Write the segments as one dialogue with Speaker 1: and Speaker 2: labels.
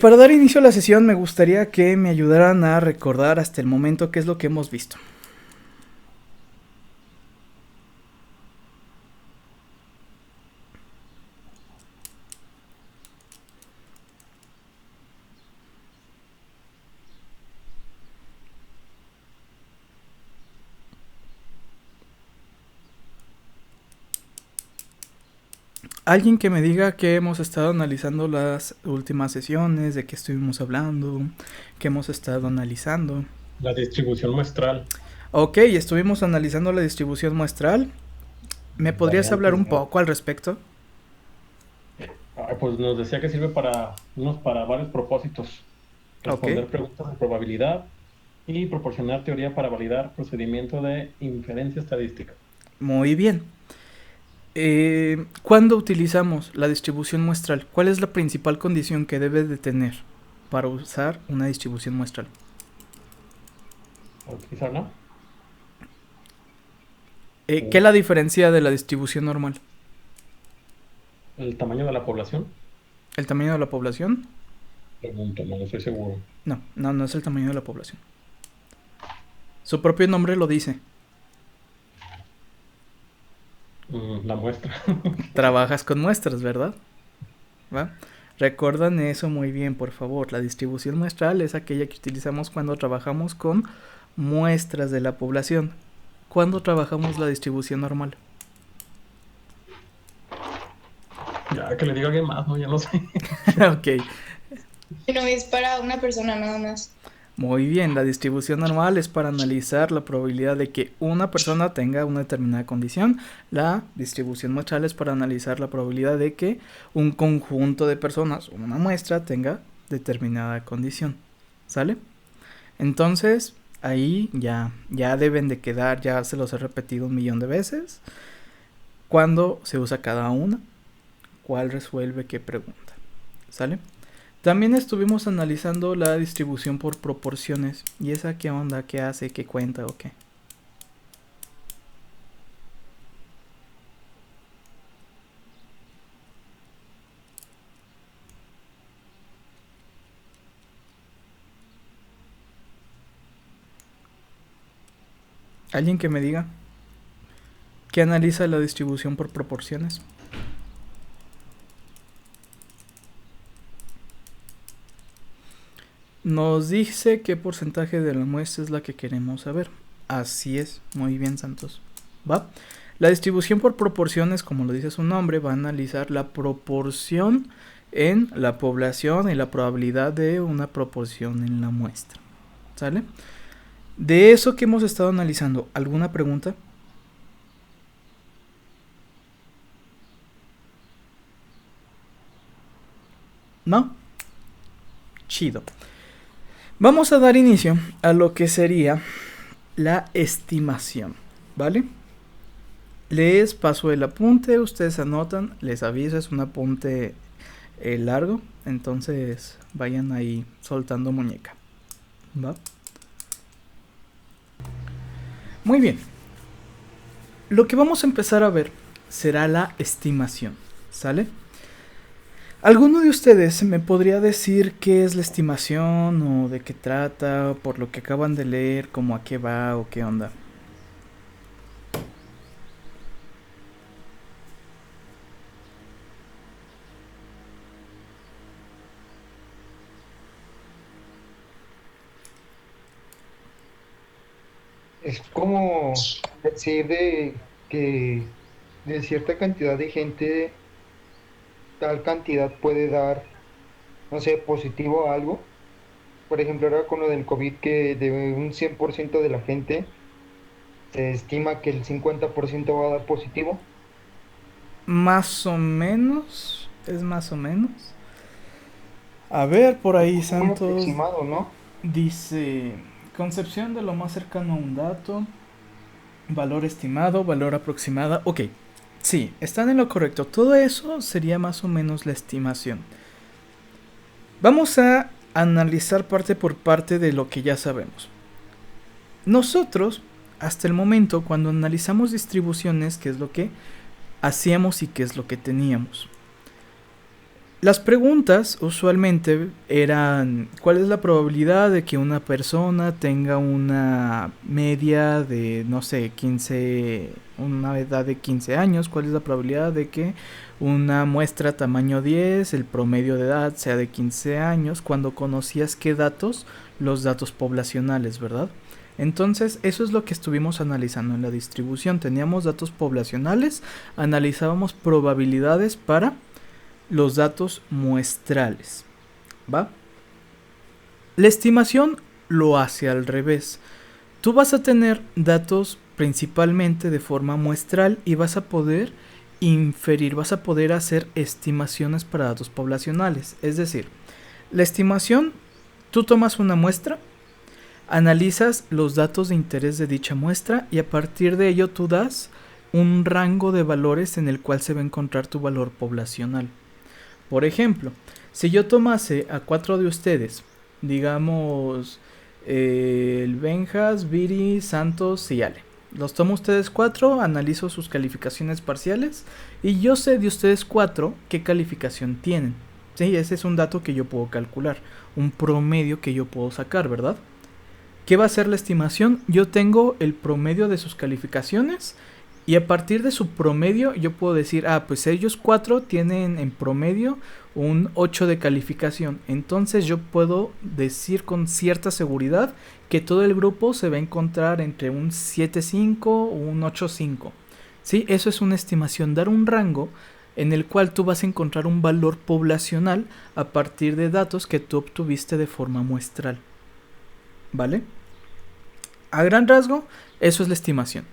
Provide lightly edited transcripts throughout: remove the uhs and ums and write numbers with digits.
Speaker 1: Para dar inicio a la sesión me gustaría que me ayudaran a recordar hasta el momento qué es lo que hemos visto. Alguien que me diga que hemos estado analizando las últimas sesiones, de qué estuvimos hablando, qué hemos estado analizando.
Speaker 2: La distribución muestral,
Speaker 1: Ok, estuvimos analizando la distribución muestral. ¿Me podrías hablar
Speaker 2: variantes
Speaker 1: un
Speaker 2: de...
Speaker 1: poco al respecto?
Speaker 2: Pues nos decía que sirve para varios propósitos.
Speaker 1: Ok,
Speaker 2: Responder preguntas de probabilidad y proporcionar teoría para validar procedimiento de inferencia estadística.
Speaker 1: muy bien. ¿Cuándo utilizamos la distribución muestral? ¿Cuál es la principal condición que debe de tener para usar una distribución muestral?
Speaker 2: ¿Para utilizar, no?
Speaker 1: ¿Qué
Speaker 2: Uh,
Speaker 1: la diferencia de la distribución normal?
Speaker 2: ¿El tamaño de la población?
Speaker 1: ¿El tamaño de la población?
Speaker 2: Pregunto, no estoy seguro.
Speaker 1: No, no, no es el tamaño de la población. Su propio nombre lo dice.
Speaker 2: La muestra.
Speaker 1: Trabajas con muestras, ¿verdad? ¿Va? Recuerdan eso muy bien, por favor. La distribución muestral es aquella que utilizamos cuando trabajamos con muestras de la población. ¿Cuándo trabajamos la distribución normal?
Speaker 2: Ya que le diga a alguien más, no, ya no sé.
Speaker 1: Ok,
Speaker 3: No es para una persona nada más.
Speaker 1: muy bien. La distribución normal es para analizar la probabilidad de que una persona tenga una determinada condición. La distribución muestral es para analizar la probabilidad de que un conjunto de personas o una muestra tenga determinada condición. ¿Sale? Entonces, ahí ya deben de quedar, ya se los he repetido 1 millón de veces. ¿Cuándo se usa cada una? ¿Cuál resuelve qué pregunta? ¿Sale? También estuvimos analizando la distribución por proporciones. ¿Y esa qué onda? ¿Qué hace? ¿Qué cuenta o qué? ¿Alguien que me diga? ¿Qué analiza la distribución por proporciones? Nos dice qué porcentaje de la muestra es la que queremos saber. Así es, muy bien, Santos. ¿Va? La distribución por proporciones, como lo dice su nombre, va a analizar la proporción en la población y la probabilidad de una proporción en la muestra. ¿Sale? De eso que hemos estado analizando, ¿alguna pregunta? ¿No? Chido. Vamos a dar inicio a lo que sería la estimación, ¿vale? Les paso el apunte, ustedes anotan, les aviso, es un apunte largo, entonces vayan ahí soltando muñeca, ¿va? Muy bien, lo que vamos a empezar a ver será la estimación, ¿sale? ¿Alguno de ustedes me podría decir qué es la estimación o de qué trata, por lo que acaban de leer, cómo a qué va o qué onda?
Speaker 4: Es como decir de que de cierta cantidad de gente, tal cantidad puede dar, no sé, positivo a algo. Por ejemplo, ahora con lo del COVID, que de un 100% de la gente se estima que el 50% va a dar positivo.
Speaker 1: Más o menos, es más o menos. A ver, por
Speaker 4: Es
Speaker 1: ahí
Speaker 4: muy
Speaker 1: Santos
Speaker 4: aproximado, ¿no?
Speaker 1: dice, concepción de lo más cercano a un dato, valor estimado, valor aproximado. Ok, sí, están en lo correcto. Todo eso sería más o menos la estimación. Vamos a analizar parte por parte de lo que ya sabemos. Nosotros, hasta el momento, cuando analizamos distribuciones, qué es lo que hacíamos y qué es lo que teníamos. Las preguntas usualmente eran: ¿cuál es la probabilidad de que una persona tenga una media de, no sé, 15, una edad de 15 años? ¿Cuál es la probabilidad de que una muestra tamaño 10, el promedio de edad sea de 15 años? Cuando conocías qué datos, los datos poblacionales, ¿verdad? Entonces, eso es lo que estuvimos analizando en la distribución. Teníamos datos poblacionales, analizábamos probabilidades para los datos muestrales, ¿va? La estimación lo hace al revés. Tú vas a tener datos principalmente de forma muestral y vas a poder inferir, vas a poder hacer estimaciones para datos poblacionales. Es decir, la estimación, tú tomas una muestra, analizas los datos de interés de dicha muestra y a partir de ello tú das un rango de valores en el cual se va a encontrar tu valor poblacional. Por ejemplo, si yo tomase a 4 de ustedes, digamos el Benjas, Viri, Santos y Ale. Los tomo ustedes 4, analizo sus calificaciones parciales y yo sé de ustedes 4 qué calificación tienen. Sí, ese es un dato que yo puedo calcular, un promedio que yo puedo sacar, ¿verdad? ¿Qué va a ser la estimación? Yo tengo el promedio de sus calificaciones y a partir de su promedio yo puedo decir, pues ellos 4 tienen en promedio un 8 de calificación. Entonces yo puedo decir con cierta seguridad que todo el grupo se va a encontrar entre un 7.5 o un 8.5. ¿Sí? Eso es una estimación, dar un rango en el cual tú vas a encontrar un valor poblacional a partir de datos que tú obtuviste de forma muestral. ¿Vale? A gran rasgo, eso es la estimación.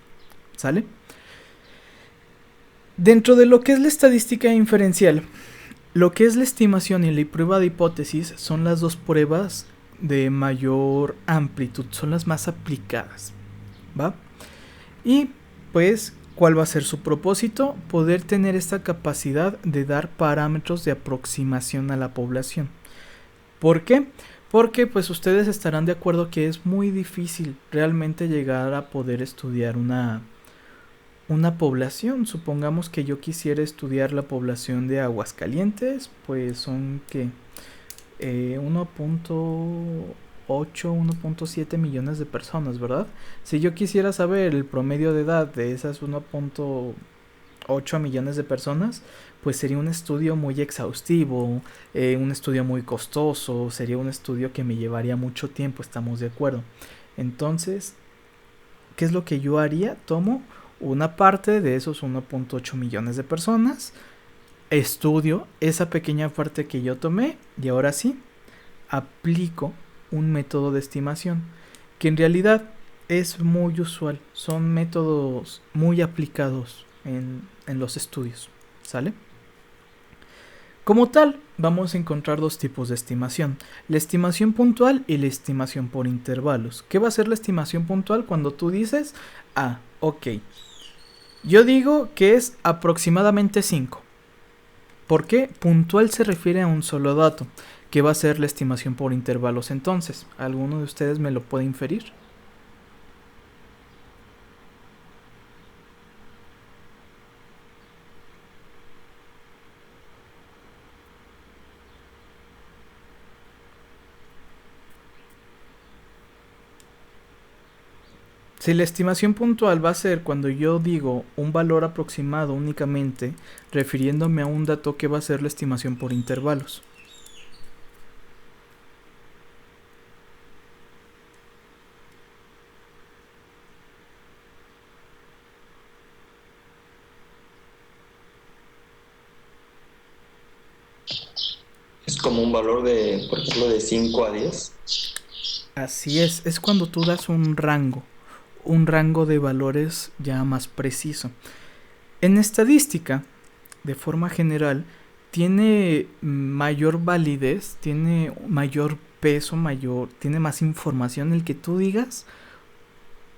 Speaker 1: ¿Sale? Dentro de lo que es la estadística inferencial, lo que es la estimación y la prueba de hipótesis son las dos pruebas de mayor amplitud, son las más aplicadas, ¿va? Y pues, ¿cuál va a ser su propósito? Poder tener esta capacidad de dar parámetros de aproximación a la población. ¿Por qué? Porque pues ustedes estarán de acuerdo que es muy difícil realmente llegar a poder estudiar una población. Supongamos que yo quisiera estudiar la población de Aguascalientes, pues son que 1.8, 1.7 millones de personas, ¿verdad? Si yo quisiera saber el promedio de edad de esas 1.8 millones de personas, pues sería un estudio muy exhaustivo, un estudio muy costoso, sería un estudio que me llevaría mucho tiempo, estamos de acuerdo. Entonces, ¿qué es lo que yo haría? Tomo una parte de esos 1.8 millones de personas, estudio esa pequeña parte que yo tomé y ahora sí, aplico un método de estimación que en realidad es muy usual, son métodos muy aplicados en los estudios, ¿sale? Como tal, vamos a encontrar dos tipos de estimación, la estimación puntual y la estimación por intervalos. ¿Qué va a ser la estimación puntual? Cuando tú dices, ok, yo digo que es aproximadamente 5. ¿Por qué? Puntual se refiere a un solo dato. ¿Qué va a ser la estimación por intervalos entonces? ¿Alguno de ustedes me lo puede inferir? Si la estimación puntual va a ser cuando yo digo un valor aproximado únicamente, refiriéndome a un dato, que va a ser la estimación por intervalos.
Speaker 5: Es como un valor de, por ejemplo, de 5 a 10.
Speaker 1: Así es cuando tú das un rango de valores ya más preciso. En estadística, de forma general, tiene mayor validez, tiene mayor peso, tiene más información el que tú digas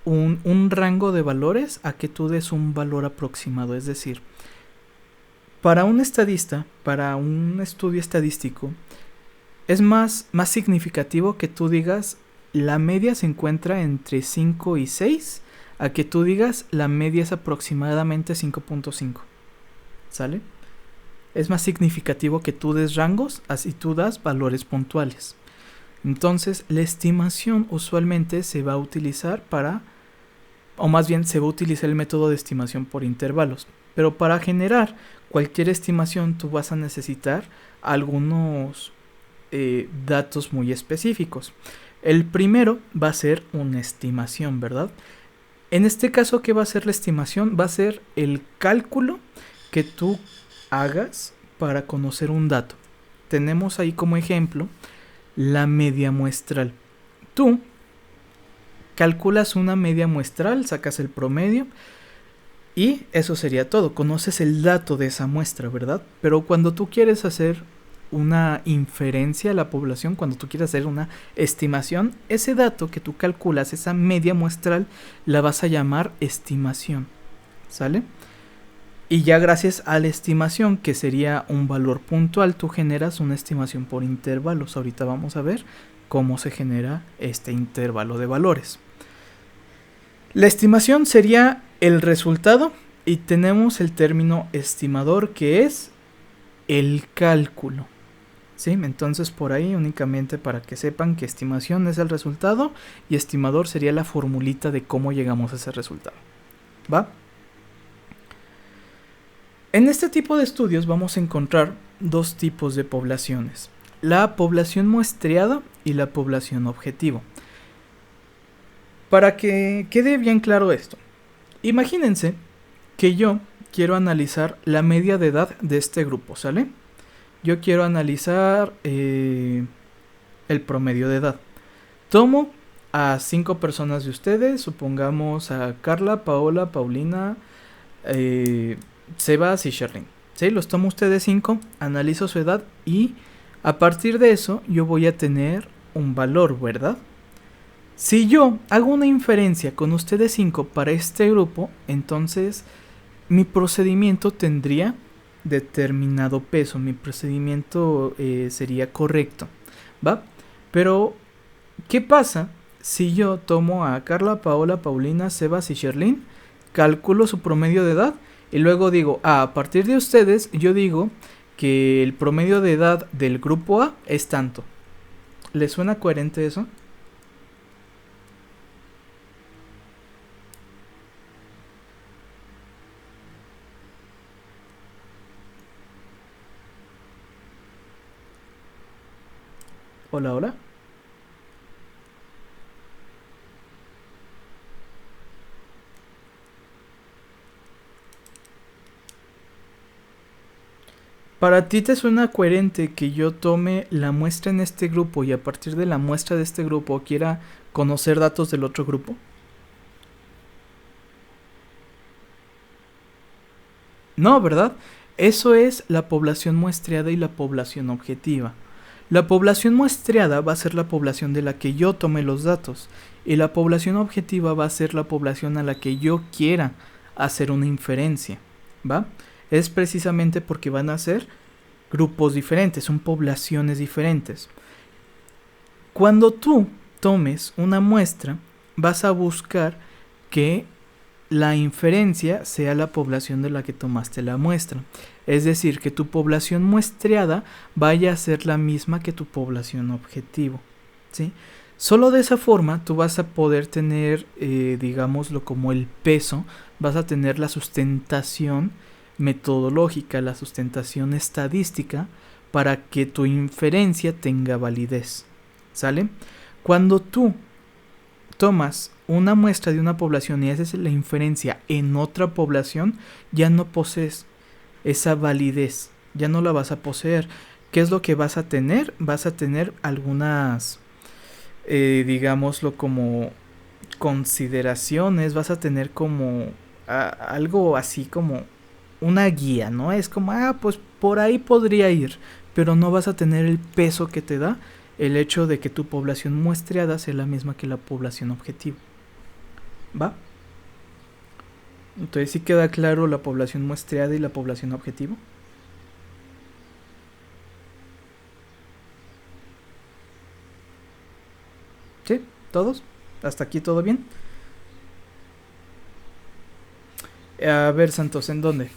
Speaker 1: un rango de valores a que tú des un valor aproximado. Es decir, para un estadista, para un estudio estadístico, es más significativo que tú digas la media se encuentra entre 5 y 6 a que tú digas la media es aproximadamente 5.5. ¿Sale? Es más significativo que tú des rangos, así tú das valores puntuales. Entonces, la estimación usualmente se va a utilizar para, o más bien se va a utilizar el método de estimación por intervalos. Pero para generar cualquier estimación tú vas a necesitar algunos datos muy específicos. El primero va a ser una estimación, ¿verdad? En este caso, ¿qué va a ser la estimación? Va a ser el cálculo que tú hagas para conocer un dato. Tenemos ahí como ejemplo la media muestral. Tú calculas una media muestral, sacas el promedio y eso sería todo. Conoces el dato de esa muestra, ¿verdad? Pero cuando tú quieres hacer una inferencia a la población, cuando tú quieres hacer una estimación, ese dato que tú calculas, esa media muestral, la vas a llamar estimación, ¿sale? Y ya gracias a la estimación, que sería un valor puntual, tú generas una estimación por intervalos. Ahorita vamos a ver cómo se genera este intervalo de valores. La estimación sería el resultado y tenemos el término estimador, que es el cálculo. ¿Sí? Entonces por ahí únicamente para que sepan que estimación es el resultado y estimador sería la formulita de cómo llegamos a ese resultado. ¿Va? En este tipo de estudios vamos a encontrar dos tipos de poblaciones: la población muestreada y la población objetivo. Para que quede bien claro esto, imagínense que yo quiero analizar la media de edad de este grupo, ¿sale? Yo quiero analizar el promedio de edad. Tomo a 5 personas de ustedes, supongamos a Carla, Paola, Paulina, Sebas y Sherlyn. ¿Sí? Los tomo ustedes 5, analizo su edad y a partir de eso yo voy a tener un valor, ¿verdad? Si yo hago una inferencia con ustedes 5 para este grupo, entonces mi procedimiento tendría determinado peso, mi procedimiento sería correcto, ¿va? Pero, ¿qué pasa si yo tomo a Carla, Paola, Paulina, Sebas y Sherlyn, calculo su promedio de edad y luego digo, a partir de ustedes yo digo que el promedio de edad del grupo A es tanto? ¿Les suena coherente eso? Hola, hola. ¿Para ti te suena coherente que yo tome la muestra en este grupo y a partir de la muestra de este grupo quiera conocer datos del otro grupo? No, ¿verdad? Eso es la población muestreada y la población objetiva. La población muestreada va a ser la población de la que yo tome los datos y la población objetiva va a ser la población a la que yo quiera hacer una inferencia, ¿va? Es precisamente porque van a ser grupos diferentes, son poblaciones diferentes. Cuando tú tomes una muestra, vas a buscar que la inferencia sea la población de la que tomaste la muestra. Es decir, que tu población muestreada vaya a ser la misma que tu población objetivo, ¿sí? Solo de esa forma tú vas a poder tener, digámoslo como el peso, vas a tener la sustentación metodológica, la sustentación estadística para que tu inferencia tenga validez, ¿sale? Cuando tú tomas una muestra de una población y haces la inferencia en otra población, ya no posees esa validez, ya no la vas a poseer. ¿Qué es lo que vas a tener? Vas a tener algunas, digámoslo como consideraciones, vas a tener como algo así como una guía, ¿no? Es como, pues por ahí podría ir, pero no vas a tener el peso que te da el hecho de que tu población muestreada sea la misma que la población objetivo, ¿va? Entonces, ¿sí queda claro la población muestreada y la población objetivo? ¿Sí? ¿Todos? ¿Hasta aquí todo bien? A ver, Santos, ¿en dónde?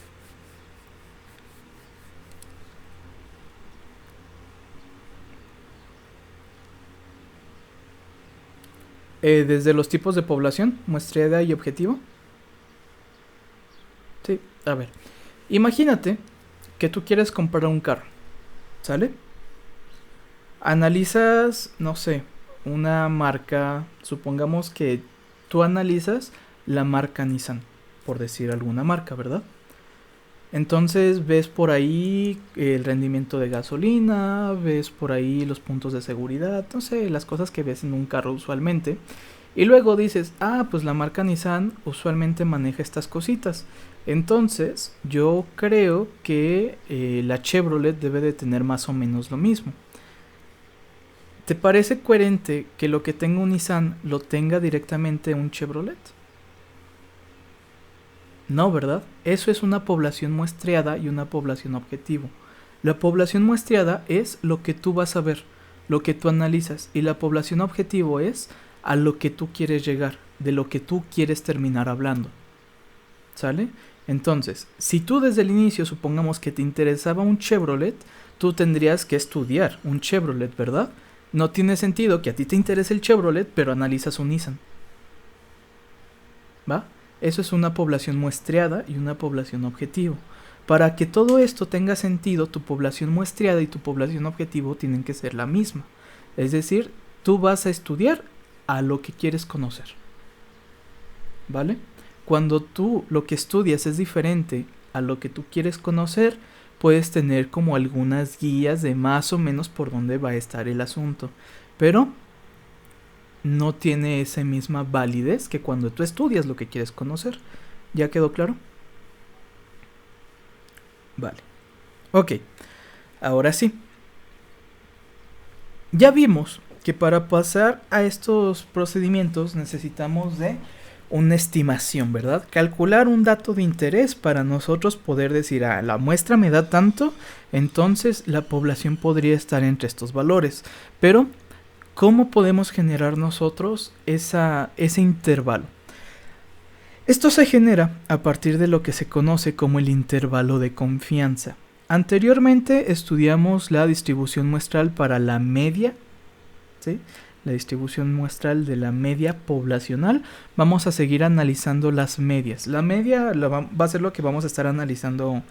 Speaker 1: Desde los tipos de población, muestreada y objetivo. Sí, a ver. Imagínate que tú quieres comprar un carro, ¿sale? Analizas, no sé, una marca, supongamos que tú analizas la marca Nissan, por decir alguna marca, ¿verdad? Entonces ves por ahí el rendimiento de gasolina, ves por ahí los puntos de seguridad, no sé, las cosas que ves en un carro usualmente. Y luego dices, pues la marca Nissan usualmente maneja estas cositas. Entonces yo creo que la Chevrolet debe de tener más o menos lo mismo. ¿Te parece coherente que lo que tenga un Nissan lo tenga directamente un Chevrolet? No, ¿verdad? Eso es una población muestreada y una población objetivo. La población muestreada es lo que tú vas a ver, lo que tú analizas, y la población objetivo es a lo que tú quieres llegar, de lo que tú quieres terminar hablando. ¿Sale? Entonces, si tú desde el inicio supongamos que te interesaba un Chevrolet, tú tendrías que estudiar un Chevrolet, ¿verdad? No tiene sentido que a ti te interese el Chevrolet, pero analizas un Nissan. ¿Va? Eso es una población muestreada y una población objetivo. Para que todo esto tenga sentido, tu población muestreada y tu población objetivo tienen que ser la misma. Es decir, tú vas a estudiar a lo que quieres conocer. ¿Vale? Cuando tú lo que estudias es diferente a lo que tú quieres conocer, puedes tener como algunas guías de más o menos por dónde va a estar el asunto. Pero no tiene esa misma validez que cuando tú estudias lo que quieres conocer. ¿Ya quedó claro? Vale. Ok. Ahora sí. Ya vimos que para pasar a estos procedimientos necesitamos de una estimación, ¿verdad? Calcular un dato de interés para nosotros poder decir, la muestra me da tanto, entonces la población podría estar entre estos valores. Pero ¿cómo podemos generar nosotros ese intervalo? Esto se genera a partir de lo que se conoce como el intervalo de confianza. Anteriormente estudiamos la distribución muestral para la media, ¿sí? La distribución muestral de la media poblacional. Vamos a seguir analizando las medias. La media va a ser lo que vamos a estar analizando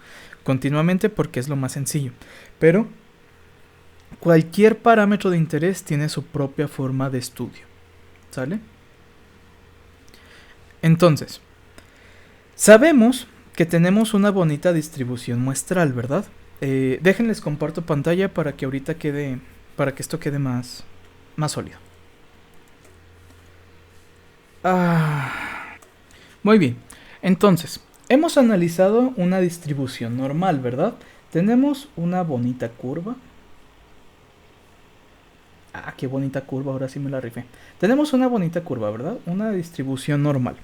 Speaker 1: continuamente porque es lo más sencillo. Pero cualquier parámetro de interés tiene su propia forma de estudio, ¿sale? Entonces, sabemos que tenemos una bonita distribución muestral, ¿verdad? Déjenles comparto pantalla para que ahorita para que esto quede más sólido. Muy bien, entonces, hemos analizado una distribución normal, ¿verdad? Tenemos una bonita curva. Qué bonita curva, ahora sí me la rifé. Tenemos una bonita curva, ¿verdad? Una distribución normal.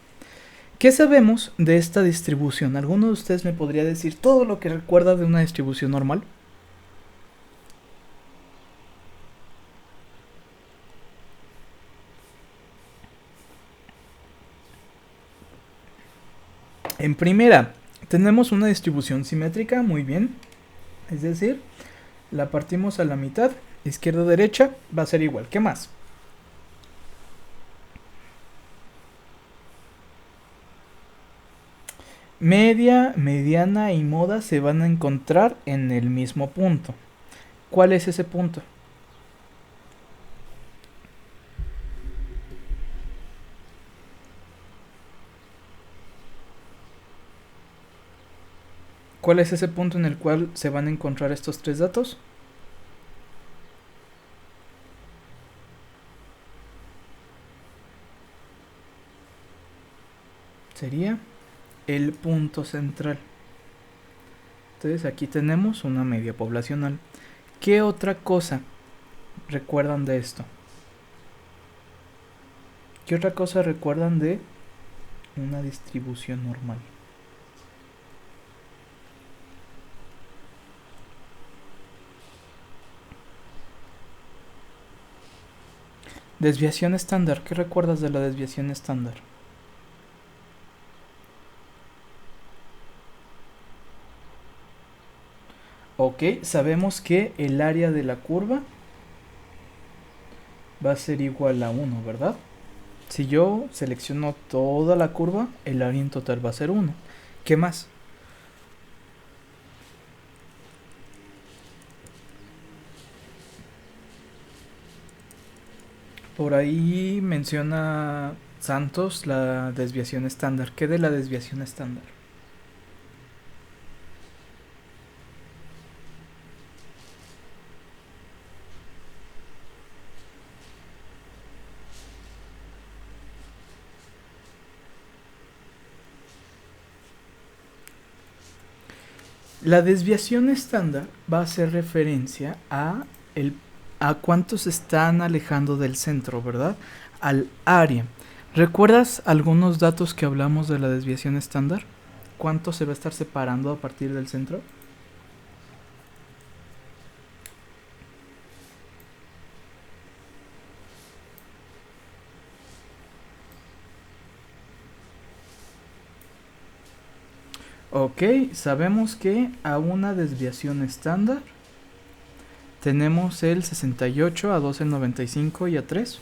Speaker 1: ¿Qué sabemos de esta distribución? ¿Alguno de ustedes me podría decir todo lo que recuerda de una distribución normal? En primera, tenemos una distribución simétrica, muy bien. Es decir, la partimos a la mitad, izquierda-derecha, va a ser igual. ¿Qué más? Media, mediana y moda se van a encontrar en el mismo punto. ¿Cuál es ese punto? ¿Cuál es ese punto en el cual se van a encontrar estos tres datos? Sería el punto central. Entonces aquí tenemos una media poblacional. ¿Qué otra cosa recuerdan de esto? ¿Qué otra cosa recuerdan de una distribución normal? Desviación estándar. ¿Qué recuerdas de la desviación estándar? Ok, sabemos que el área de la curva va a ser igual a 1, ¿verdad? Si yo selecciono toda la curva, el área en total va a ser 1. ¿Qué más? Por ahí menciona Santos la desviación estándar. ¿Qué de la desviación estándar? La desviación estándar va a hacer referencia a cuánto se están alejando del centro, ¿verdad? Al área. ¿Recuerdas algunos datos que hablamos de la desviación estándar? ¿Cuánto se va a estar separando a partir del centro? Ok, sabemos que a una desviación estándar tenemos el 68, a 2 el 95 y a 3.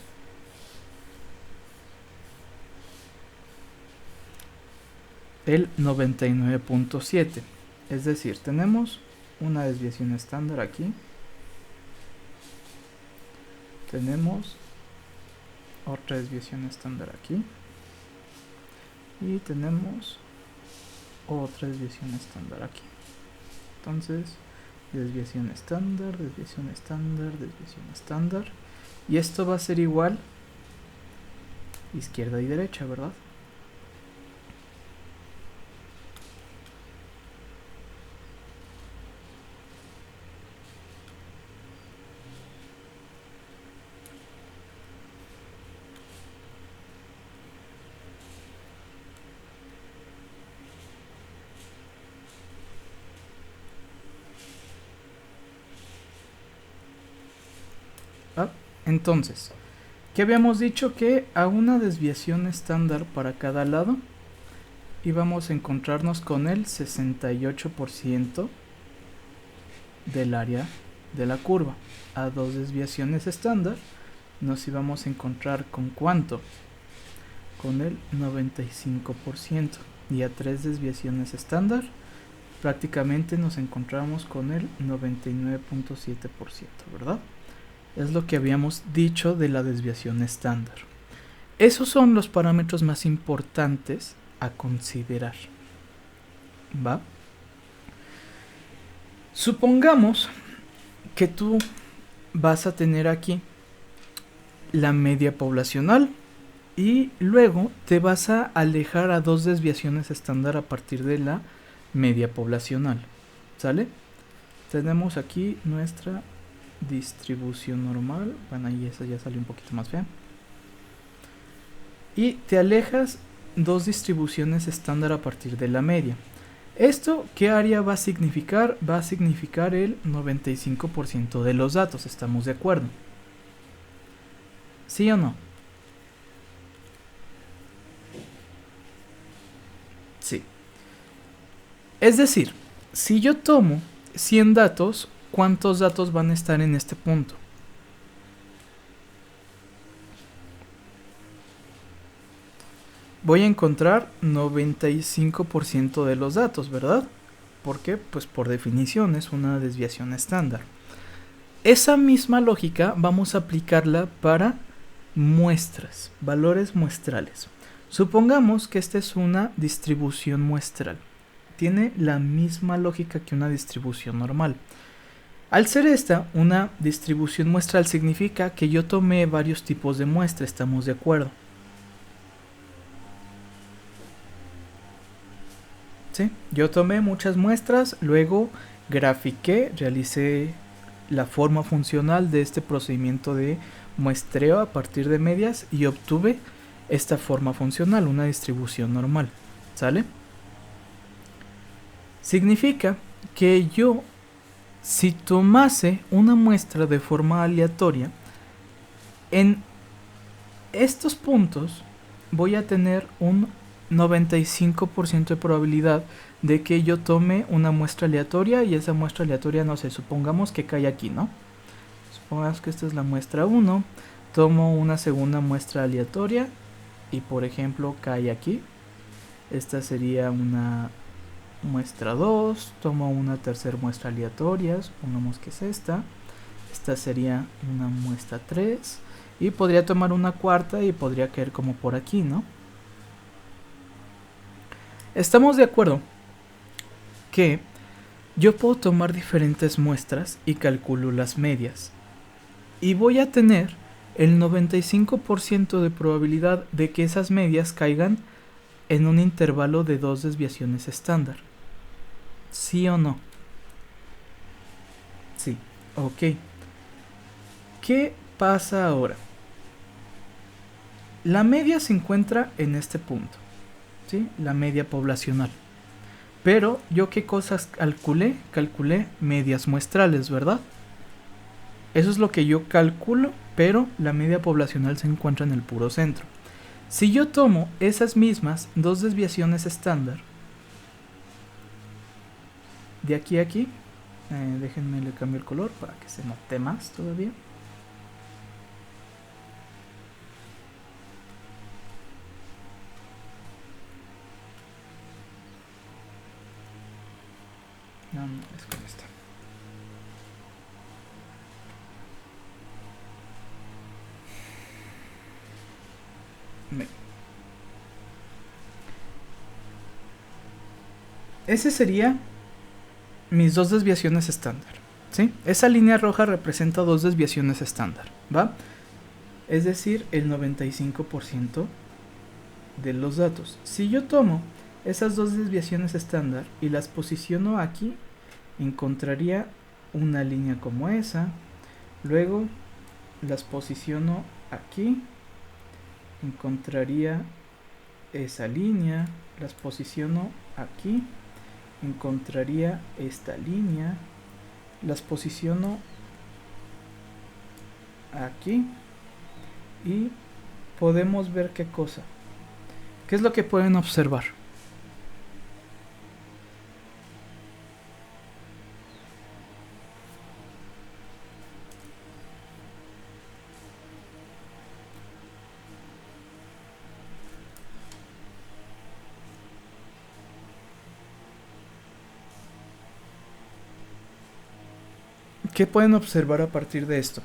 Speaker 1: El 99.7. Es decir, tenemos una desviación estándar aquí. Tenemos otra desviación estándar aquí. Y tenemos otra desviación estándar aquí. Entonces, desviación estándar, desviación estándar, desviación estándar. Y esto va a ser igual izquierda y derecha, ¿verdad? Entonces, ¿qué habíamos dicho? Que a una desviación estándar para cada lado íbamos a encontrarnos con el 68% del área de la curva. A dos desviaciones estándar nos íbamos a encontrar con ¿cuánto? Con el 95%. Y a tres desviaciones estándar prácticamente nos encontramos con el 99.7%, ¿verdad? Es lo que habíamos dicho de la desviación estándar. Esos son los parámetros más importantes a considerar. ¿Va? Supongamos que tú vas a tener aquí la media poblacional y luego te vas a alejar a dos desviaciones estándar a partir de la media poblacional. ¿Sale? Tenemos aquí nuestra distribución normal. Bueno, ahí esa ya salió un poquito más fea. Y te alejas dos distribuciones estándar a partir de la media. ¿Esto qué área va a significar? Va a significar el 95% de los datos. ¿Estamos de acuerdo? ¿Sí o no? Sí. Es decir, si yo tomo 100 datos, ¿cuántos datos van a estar en este punto? Voy a encontrar 95% de los datos, ¿verdad? ¿Por qué? Pues por definición es una desviación estándar. Esa misma lógica vamos a aplicarla para muestras, valores muestrales. Supongamos que esta es una distribución muestral. Tiene la misma lógica que una distribución normal. Al ser esta una distribución muestral significa que yo tomé varios tipos de muestra, ¿estamos de acuerdo? ¿Sí? Yo tomé muchas muestras, luego grafiqué, realicé la forma funcional de este procedimiento de muestreo a partir de medias y obtuve esta forma funcional, una distribución normal. ¿Sale? Significa que yo, si tomase una muestra de forma aleatoria, en estos puntos voy a tener un 95% de probabilidad de que yo tome una muestra aleatoria y esa muestra aleatoria, no sé, supongamos que cae aquí, ¿no? Supongamos que esta es la muestra 1, tomo una segunda muestra aleatoria y por ejemplo cae aquí. Esta sería una muestra 2, tomo una tercera muestra aleatoria, supongamos que es esta. Esta sería una muestra 3 y podría tomar una cuarta y podría caer como por aquí, ¿no? Estamos de acuerdo que yo puedo tomar diferentes muestras y calculo las medias. Y voy a tener el 95% de probabilidad de que esas medias caigan en un intervalo de 2 desviaciones estándar. ¿Sí o no? Sí, ok. ¿Qué pasa ahora? La media se encuentra en este punto, ¿sí? La media poblacional. Pero yo qué cosas calculé? Calculé medias muestrales, ¿verdad? Eso es lo que yo calculo, pero la media poblacional se encuentra en el puro centro. Si yo tomo esas mismas 2 desviaciones estándar, de aquí a aquí, déjenme le cambio el color para que se note más todavía. No, es con esta. Ese sería mis 2 desviaciones estándar, ¿sí? Esa línea roja representa 2 desviaciones estándar, ¿va? Es decir, el 95% de los datos. Si yo tomo esas 2 desviaciones estándar y las posiciono aquí, encontraría una línea como esa. Luego las posiciono aquí, encontraría esa línea. Las posiciono aquí, encontraría esta línea. Las posiciono aquí y podemos ver qué cosa. ¿Qué es lo que pueden observar? ¿Qué pueden observar a partir de esto?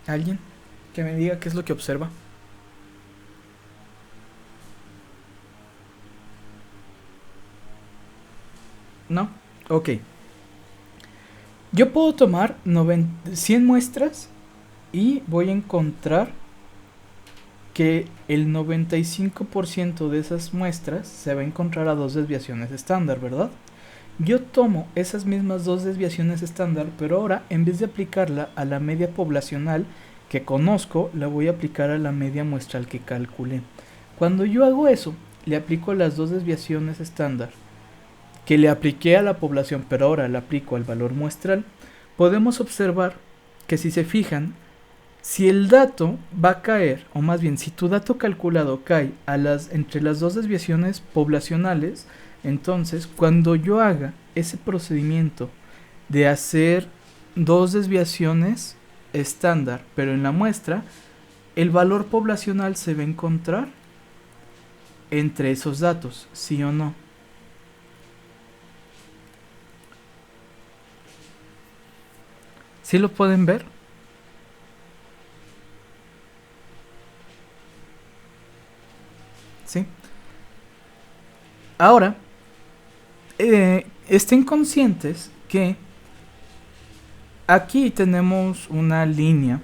Speaker 1: ¿Alguien que me diga qué es lo que observa? ¿No? Ok. Yo puedo tomar 100 muestras y voy a encontrar que el 95% de esas muestras se va a encontrar a 2 desviaciones estándar, ¿verdad? Yo tomo esas mismas 2 desviaciones estándar, pero ahora en vez de aplicarla a la media poblacional que conozco, la voy a aplicar a la media muestral que calculé. Cuando yo hago eso, le aplico las 2 desviaciones estándar que le apliqué a la población, pero ahora la aplico al valor muestral, podemos observar que si se fijan, si el dato va a caer, o más bien si tu dato calculado cae entre las 2 desviaciones poblacionales, entonces cuando yo haga ese procedimiento de hacer 2 desviaciones estándar, pero en la muestra, el valor poblacional se va a encontrar entre esos datos, ¿sí o no? ¿Sí lo pueden ver? ¿Sí? Ahora, estén conscientes que aquí tenemos una línea,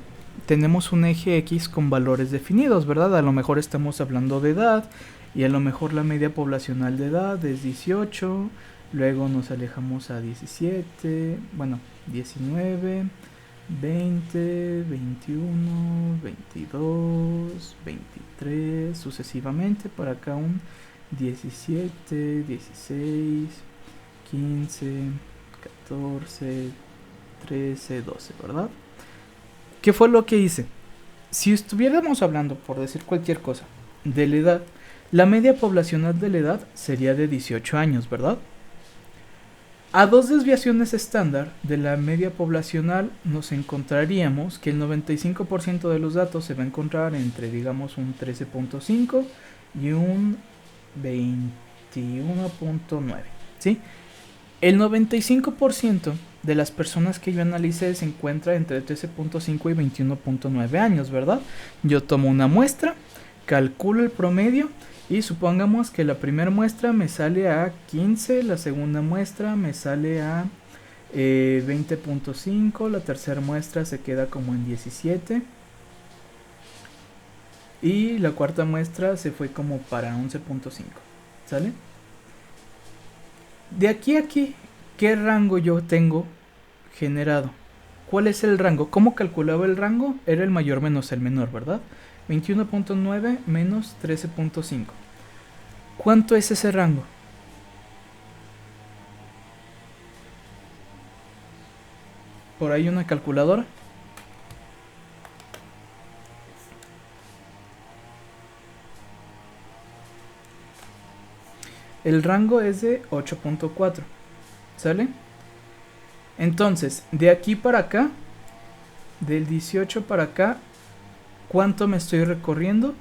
Speaker 1: tenemos un eje X con valores definidos, ¿verdad? A lo mejor estamos hablando de edad y a lo mejor la media poblacional de edad es 18, luego nos alejamos a 17, bueno, 19, 20, 21, 22, 23, sucesivamente, por acá un 17, 16, 15, 14, 13, 12, ¿verdad? ¿Qué fue lo que hice? Si estuviéramos hablando, por decir cualquier cosa, de la edad, la media poblacional de la edad sería de 18 años, ¿verdad? A 2 desviaciones estándar de la media poblacional nos encontraríamos que el 95% de los datos se va a encontrar entre, digamos, un 13.5 y un 21.9, ¿sí? El 95% de las personas que yo analicé se encuentra entre 13.5 y 21.9 años, ¿verdad? Yo tomo una muestra, calculo el promedio y supongamos que la primera muestra me sale a 15, la segunda muestra me sale a 20.5, la tercera muestra se queda como en 17 y la cuarta muestra se fue como para 11.5, ¿sale? De aquí a aquí, ¿qué rango yo tengo generado? ¿Cuál es el rango? ¿Cómo calculaba el rango? Era el mayor menos el menor, ¿verdad? 21.9 menos 13.5. ¿Cuánto es ese rango? ¿Por ahí una calculadora? El rango es de 8.4, ¿sale? Entonces, de aquí para acá, del 18 para acá, ¿cuánto me estoy recorriendo?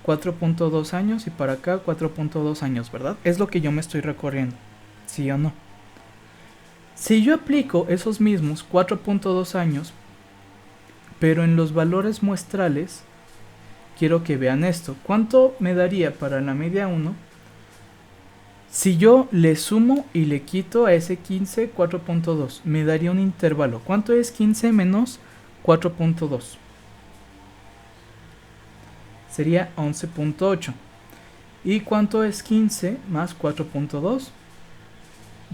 Speaker 1: 4.2 años y para acá 4.2 años, ¿verdad? Es lo que yo me estoy recorriendo, ¿sí o no? Si yo aplico esos mismos 4.2 años, pero en los valores muestrales, quiero que vean esto. ¿Cuánto me daría para la media 1? Si yo le sumo y le quito a ese 15 4.2, me daría un intervalo. ¿Cuánto es 15 menos 4.2? Sería 11.8. ¿Y cuánto es 15 más 4.2?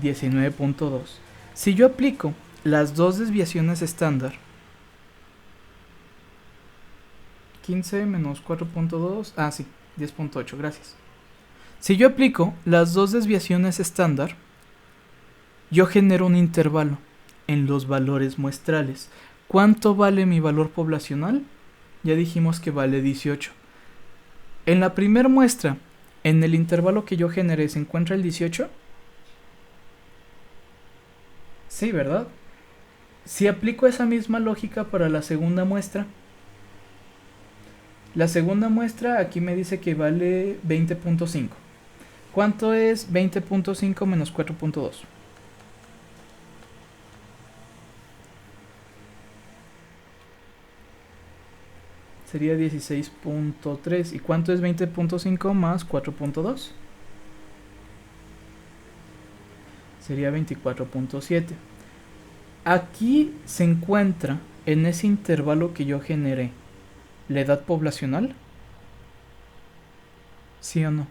Speaker 1: 19.2. Si yo aplico las dos desviaciones estándar, 15 menos 4.2, sí, 10.8, gracias. Si yo aplico las dos desviaciones estándar, yo genero un intervalo en los valores muestrales. ¿Cuánto vale mi valor poblacional? Ya dijimos que vale 18. En la primera muestra, en el intervalo que yo generé, ¿se encuentra el 18? Sí, ¿verdad? Si aplico esa misma lógica para la segunda muestra, la segunda muestra aquí me dice que vale 20.5. ¿Cuánto es 20.5 menos 4.2? Sería 16.3. ¿Y cuánto es 20.5 más 4.2? Sería 24.7. Aquí se encuentra, en ese intervalo que yo generé, la edad poblacional. ¿Sí o no?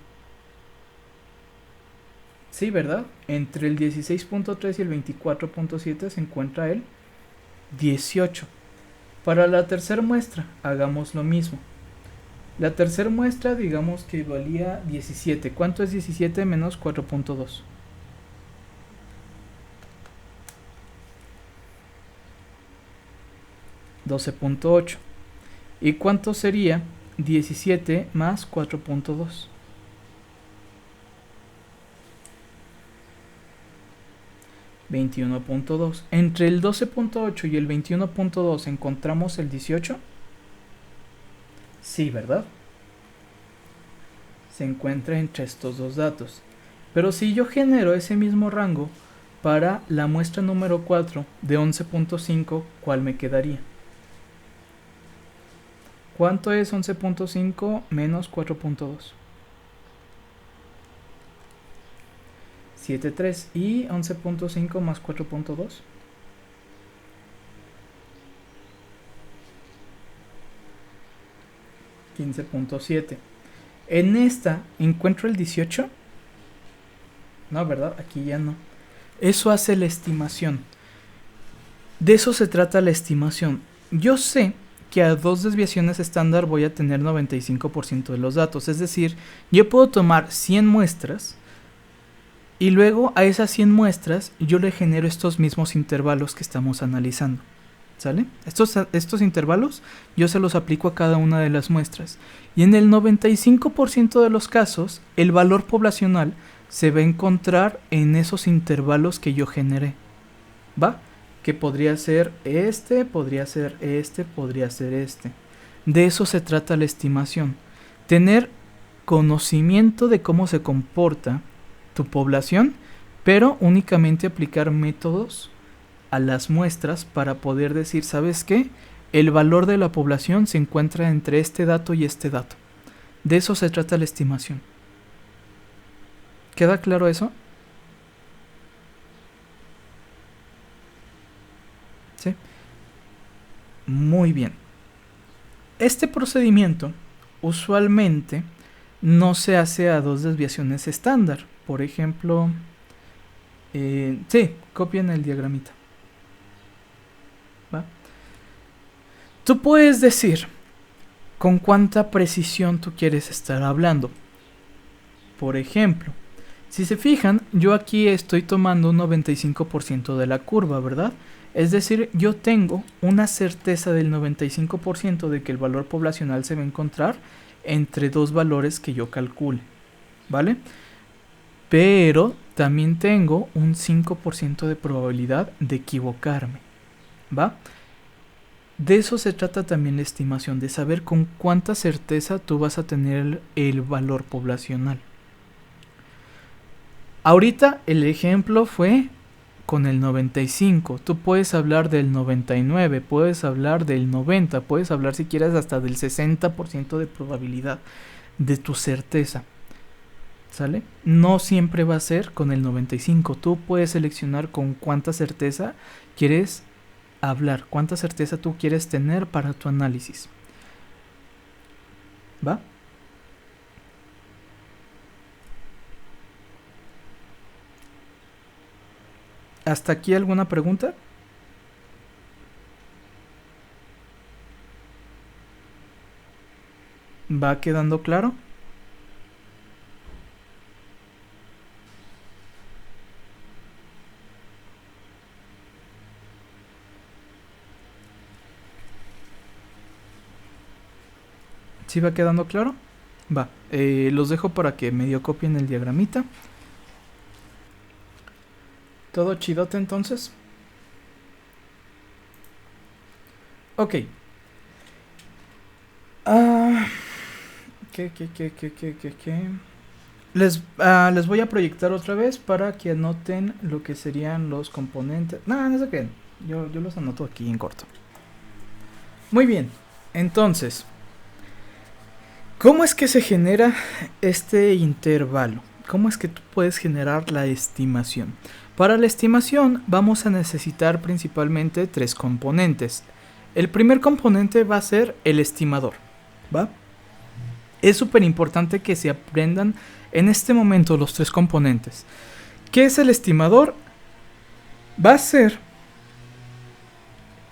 Speaker 1: Sí, ¿verdad? Entre el 16.3 y el 24.7 se encuentra el 18. Para la tercera muestra, hagamos lo mismo. La tercera muestra, digamos que valía 17. ¿Cuánto es 17 menos 4.2? 12.8. ¿Y cuánto sería 17 más 4.2? 21.2. Entre el 12.8 y el 21.2 encontramos el 18. Sí, ¿verdad? Se encuentra entre estos dos datos. Pero si yo genero ese mismo rango para la muestra número 4 de 11.5, ¿cuál me quedaría? ¿Cuánto es 11.5 menos 4.2? 7.3. ¿Y 11.5 más 4.2? 15.7. En esta encuentro el 18. No, ¿verdad? Aquí ya no. Eso hace la estimación. De eso se trata la estimación. Yo sé que a 2 desviaciones estándar voy a tener 95% de los datos. Es decir, yo puedo tomar 100 muestras y luego a esas 100 muestras yo le genero estos mismos intervalos que estamos analizando. ¿Sale? Estos intervalos yo se los aplico a cada una de las muestras. Y en el 95% de los casos, el valor poblacional se va a encontrar en esos intervalos que yo generé. ¿Va? Que podría ser este, podría ser este, podría ser este. De eso se trata la estimación. Tener conocimiento de cómo se comporta tu población, pero únicamente aplicar métodos a las muestras para poder decir, ¿sabes qué? El valor de la población se encuentra entre este dato y este dato. De eso se trata la estimación. ¿Queda claro eso? ¿Sí? Muy bien. Este procedimiento usualmente no se hace a 2 desviaciones estándar. Por ejemplo, sí, copien el diagramita. ¿Va? Tú puedes decir con cuánta precisión tú quieres estar hablando. Por ejemplo, si se fijan, yo aquí estoy tomando un 95% de la curva, ¿verdad? Es decir, yo tengo una certeza del 95% de que el valor poblacional se va a encontrar entre 2 valores que yo calcule, ¿vale? Pero también tengo un 5% de probabilidad de equivocarme, ¿va? De eso se trata también la estimación, de saber con cuánta certeza tú vas a tener el valor poblacional. Ahorita el ejemplo fue con el 95, tú puedes hablar del 99, puedes hablar del 90, puedes hablar si quieres hasta del 60% de probabilidad de tu certeza, ¿sale? No siempre va a ser con el 95, tú puedes seleccionar con cuánta certeza quieres hablar, cuánta certeza tú quieres tener para tu análisis, ¿va? ¿Hasta aquí alguna pregunta? ¿Va quedando claro? ¿Sí va quedando claro? Va, los dejo para que medio copien el diagramita. ¿Todo chidote entonces? Ok. ¿Qué? Les voy a proyectar otra vez para que anoten lo que serían los componentes. No sé qué. Yo los anoto aquí en corto. Muy bien. Entonces, ¿cómo es que se genera este intervalo? ¿Cómo es que tú puedes generar la estimación? Para la estimación vamos a necesitar principalmente 3 componentes. El primer componente va a ser el estimador, ¿va? Es súper importante que se aprendan en este momento los 3 componentes. ¿Qué es el estimador? Va a ser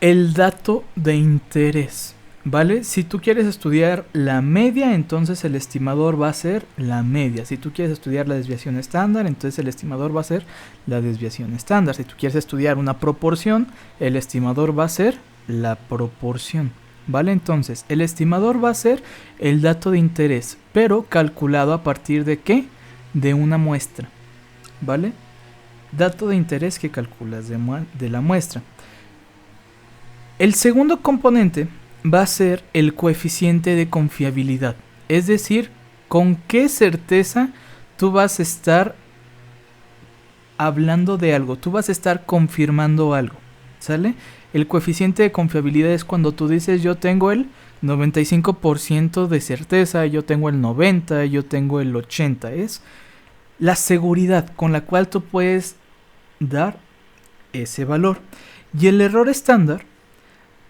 Speaker 1: el dato de interés, ¿vale? Si tú quieres estudiar la media, entonces el estimador va a ser la media. Si tú quieres estudiar la desviación estándar, entonces el estimador va a ser la desviación estándar. Si tú quieres estudiar una proporción, el estimador va a ser la proporción, ¿vale? Entonces, el estimador va a ser el dato de interés, pero calculado a partir de ¿qué? De una muestra, ¿vale? Dato de interés que calculas de la muestra. El segundo componente va a ser el coeficiente de confiabilidad, es decir, con qué certeza tú vas a estar hablando de algo, tú vas a estar confirmando algo, ¿sale? El coeficiente de confiabilidad es cuando tú dices yo tengo el 95% de certeza, yo tengo el 90%, yo tengo el 80%, es la seguridad con la cual tú puedes dar ese valor. Y el error estándar,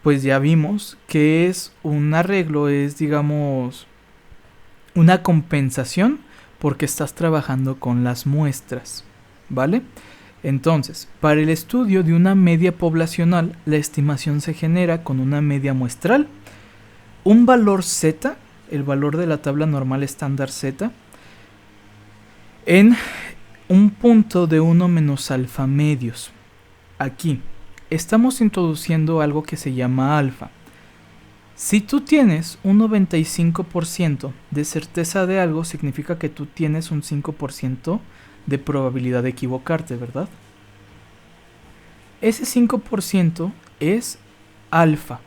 Speaker 1: pues ya vimos que es un arreglo, es digamos una compensación porque estás trabajando con las muestras, ¿vale? Entonces, para el estudio de una media poblacional, la estimación se genera con una media muestral un valor Z, el valor de la tabla normal estándar Z, en un punto de 1 menos alfa medios. Aquí estamos introduciendo algo que se llama alfa. Si tú tienes un 95% de certeza de algo, significa que tú tienes un 5% de probabilidad de equivocarte, ¿verdad? Ese 5% es alfa.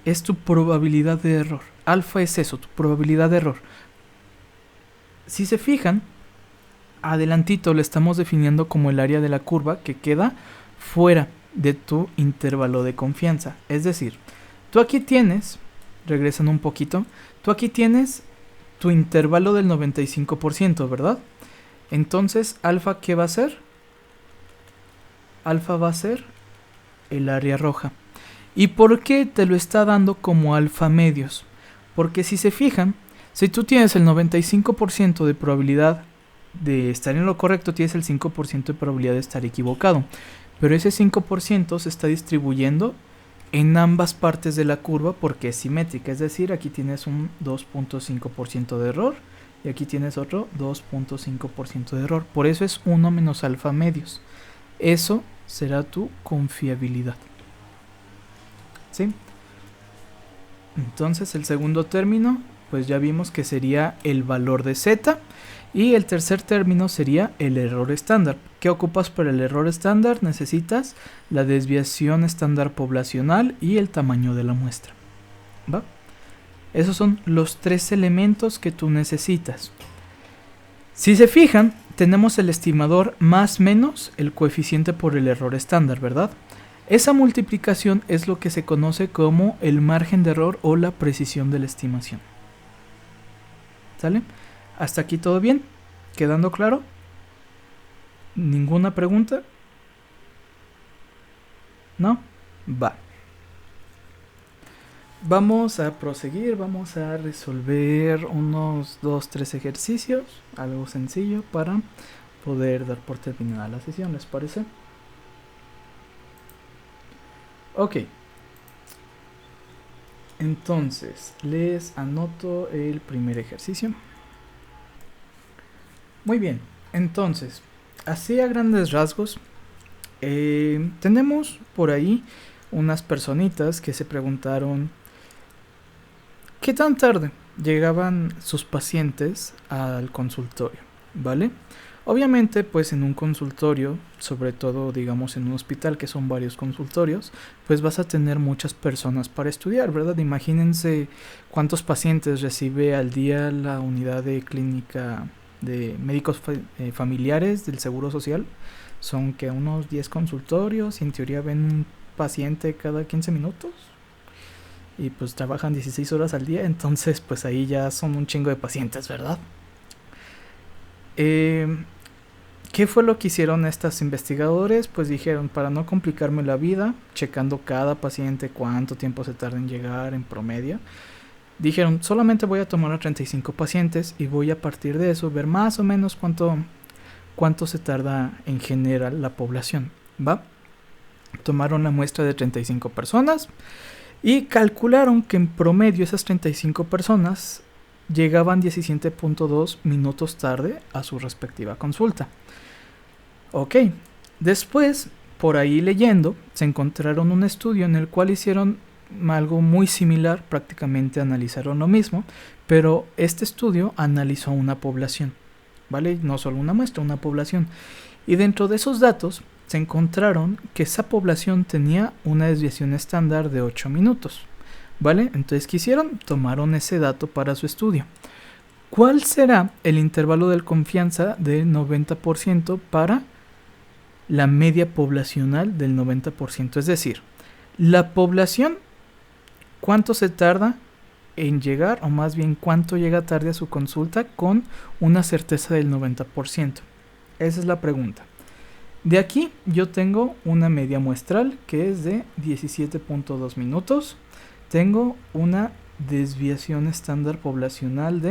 Speaker 1: Es tu probabilidad de error. Alfa es eso, tu probabilidad de error. Si se fijan, adelantito le estamos definiendo como el área de la curva que queda fuera de tu intervalo de confianza. Es decir, tú aquí tienes, regresando un poquito, tú aquí tienes tu intervalo del 95%, ¿verdad? Entonces, alfa, ¿qué va a ser? Alfa va a ser el área roja. ¿Y por qué te lo está dando como alfa medios? Porque si se fijan, si tú tienes el 95% de probabilidad de estar en lo correcto, tienes el 5% de probabilidad de estar equivocado. Pero ese 5% se está distribuyendo en ambas partes de la curva porque es simétrica. Es decir, aquí tienes un 2.5% de error y aquí tienes otro 2.5% de error. Por eso es 1 menos alfa medios. Eso será tu confiabilidad. ¿Sí? Entonces el segundo término, pues ya vimos que sería el valor de Z. Y el tercer término sería el error estándar. ¿Qué ocupas para el error estándar? Necesitas la desviación estándar poblacional y el tamaño de la muestra. ¿Va? Esos son los tres elementos que tú necesitas. Si se fijan, tenemos el estimador más menos el coeficiente por el error estándar, ¿verdad? Esa multiplicación es lo que se conoce como el margen de error o la precisión de la estimación. ¿Sale? ¿Hasta aquí todo bien? ¿Quedando claro? ¿Ninguna pregunta? ¿No? Va. Vamos a proseguir, vamos a resolver unos 2-3 ejercicios, algo sencillo para poder dar por terminada la sesión, ¿les parece? Ok. Entonces, les anoto el primer ejercicio. Muy bien, entonces, así a grandes rasgos, tenemos por ahí unas personitas que se preguntaron ¿qué tan tarde llegaban sus pacientes al consultorio? ¿Vale? Obviamente, pues en un consultorio, sobre todo digamos en un hospital que son varios consultorios, pues vas a tener muchas personas para estudiar, ¿verdad? Imagínense cuántos pacientes recibe al día la unidad de clínica de médicos familiares del Seguro Social. Son que unos 10 consultorios y en teoría ven un paciente cada 15 minutos. Y pues trabajan 16 horas al día, entonces pues ahí ya son un chingo de pacientes, ¿verdad? ¿Qué fue lo que hicieron estos investigadores? Pues dijeron, para no complicarme la vida, checando cada paciente cuánto tiempo se tarda en llegar en promedio, dijeron, solamente voy a tomar a 35 pacientes y voy a partir de eso ver más o menos cuánto se tarda en general la población, ¿va? Tomaron la muestra de 35 personas y calcularon que en promedio esas 35 personas llegaban 17.2 minutos tarde a su respectiva consulta. Ok, después, por ahí leyendo, se encontraron un estudio en el cual hicieron algo muy similar, prácticamente analizaron lo mismo, pero este estudio analizó una población, ¿vale? No solo una muestra, una población. Y dentro de esos datos se encontraron que esa población tenía una desviación estándar de 8 minutos, ¿vale? Entonces, ¿qué hicieron? Tomaron ese dato para su estudio. ¿Cuál será el intervalo de confianza del 90% para la media poblacional del 90%? Es decir, la población, ¿cuánto se tarda en llegar, o más bien cuánto llega tarde a su consulta con una certeza del 90%? Esa es la pregunta. De aquí yo tengo una media muestral que es de 17.2 minutos. Tengo una desviación estándar poblacional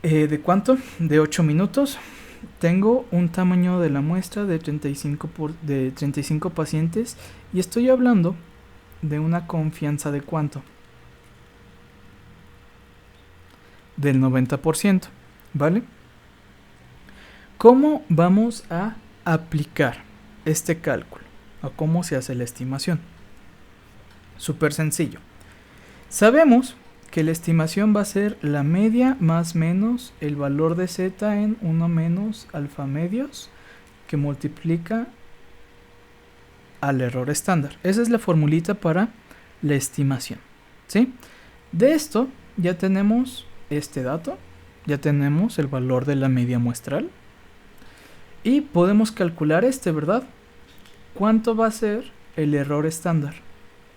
Speaker 1: ¿de cuánto? De 8 minutos. Tengo un tamaño de la muestra de 35 pacientes y estoy hablando de una confianza de ¿cuánto? Del 90%, ¿vale? ¿Cómo vamos a aplicar este cálculo? ¿O cómo se hace la estimación? Súper sencillo. Sabemos que la estimación va a ser la media más menos el valor de z en 1 menos alfa medios que multiplica al error estándar. Esa es la formulita para la estimación, ¿sí? De esto ya tenemos este dato, ya tenemos el valor de la media muestral y podemos calcular ¿verdad? ¿Cuánto va a ser el error estándar?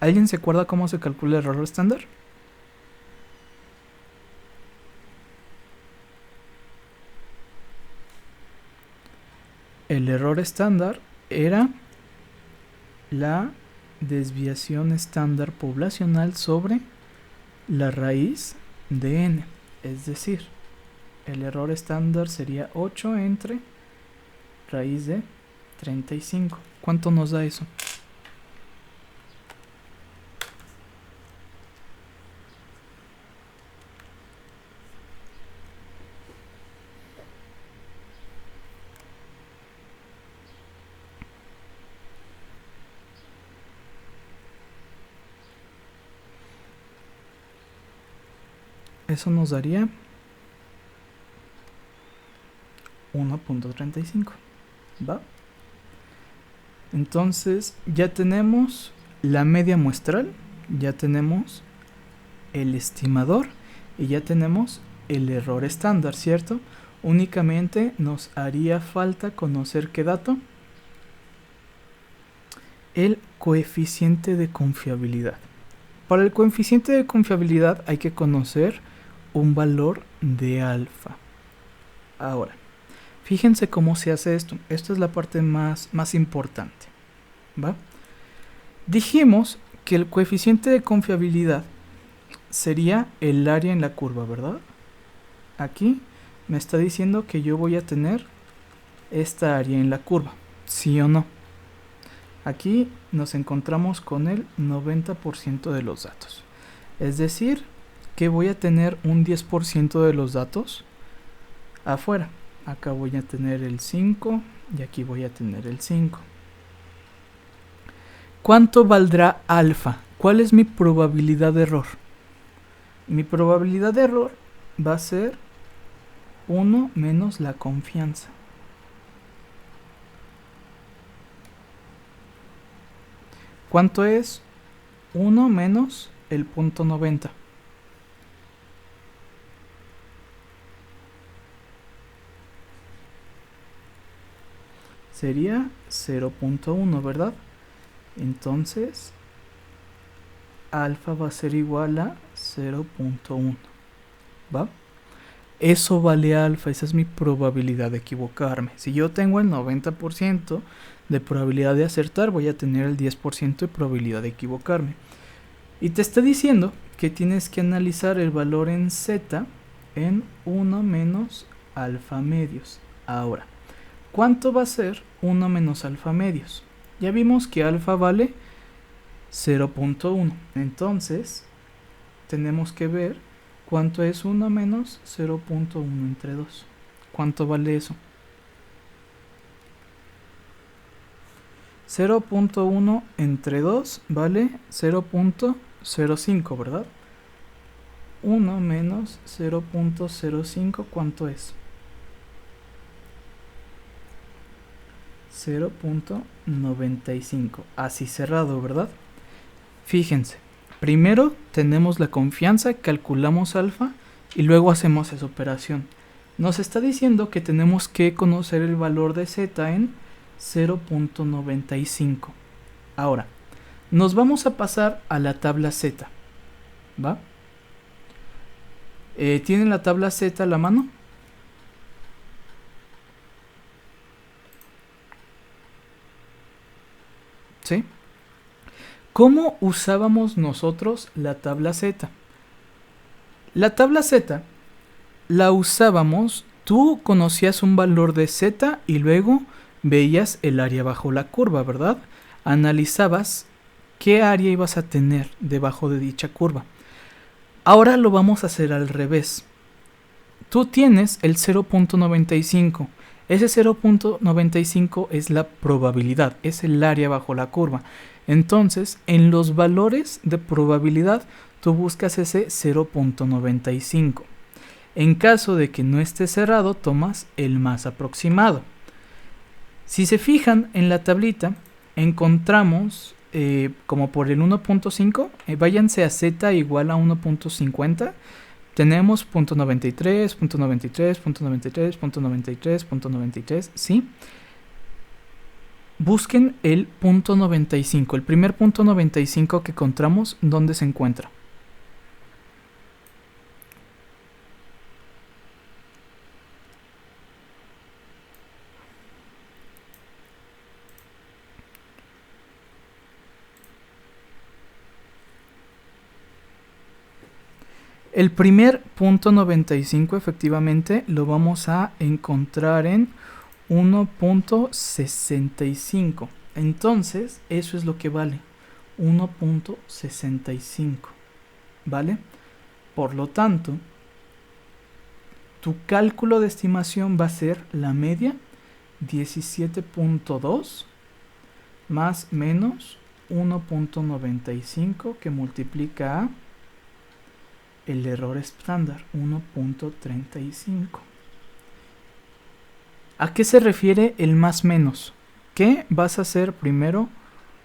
Speaker 1: ¿Alguien se acuerda cómo se calcula el error estándar? El error estándar era la desviación estándar poblacional sobre la raíz de n. Es decir, el error estándar sería 8 entre raíz de 35. ¿Cuánto nos da eso? Eso nos daría 1.35, ¿va? Entonces ya tenemos la media muestral, ya tenemos el estimador y ya tenemos el error estándar, ¿cierto? Únicamente nos haría falta conocer ¿qué dato? El coeficiente de confiabilidad. Para el coeficiente de confiabilidad hay que conocer un valor de alfa. Ahora, fíjense cómo se hace esto. Esta es la parte más importante, ¿va? Dijimos que el coeficiente de confiabilidad sería el área en la curva, ¿verdad? Aquí me está diciendo que yo voy a tener esta área en la curva, ¿sí o no? Aquí nos encontramos con el 90% de los datos. Es decir, que voy a tener un 10% de los datos afuera. Acá voy a tener el 5 y aquí voy a tener el 5. ¿Cuánto valdrá alfa? ¿Cuál es mi probabilidad de error? Mi probabilidad de error va a ser 1 menos la confianza. ¿Cuánto es 1 menos el punto 90? Sería 0.1, ¿verdad? Entonces, alfa va a ser igual a 0.1, ¿va? Eso vale alfa, esa es mi probabilidad de equivocarme. Si yo tengo el 90% de probabilidad de acertar, voy a tener el 10% de probabilidad de equivocarme. Y te está diciendo que tienes que analizar el valor en z en 1 menos alfa medios. Ahora, ¿cuánto va a ser 1 menos alfa medios? Ya vimos que alfa vale 0.1. Entonces, tenemos que ver cuánto es 1 menos 0.1 entre 2. ¿Cuánto vale eso? 0.1 entre 2 vale 0.05, ¿verdad? 1 menos 0.05, ¿cuánto es? 0.95, así cerrado, ¿verdad? Fíjense, primero tenemos la confianza, calculamos alfa y luego hacemos esa operación. Nos está diciendo que tenemos que conocer el valor de z en 0.95. Ahora, nos vamos a pasar a la tabla Z, ¿va? ¿Tienen la tabla Z a la mano? ¿Sí? ¿Cómo usábamos nosotros la tabla Z? La tabla Z la usábamos, tú conocías un valor de Z y luego veías el área bajo la curva, ¿verdad? Analizabas qué área ibas a tener debajo de dicha curva. Ahora lo vamos a hacer al revés. Tú tienes el 0.95. Ese 0.95 es la probabilidad, es el área bajo la curva. Entonces, en los valores de probabilidad, tú buscas ese 0.95. En caso de que no esté cerrado, tomas el más aproximado. Si se fijan en la tablita, encontramos como por el 1.5, váyanse a z igual a 1.50. Tenemos .93, .93, .93, .93, .93, ¿sí? Busquen el .95, el primer .95 que encontramos, ¿dónde se encuentra? El primer .95 efectivamente lo vamos a encontrar en 1.65. Entonces, eso es lo que vale. 1.65. ¿Vale? Por lo tanto, tu cálculo de estimación va a ser la media 17.2 más menos 1.95 que multiplica a el error estándar 1.35. ¿A qué se refiere el más menos? Que vas a hacer primero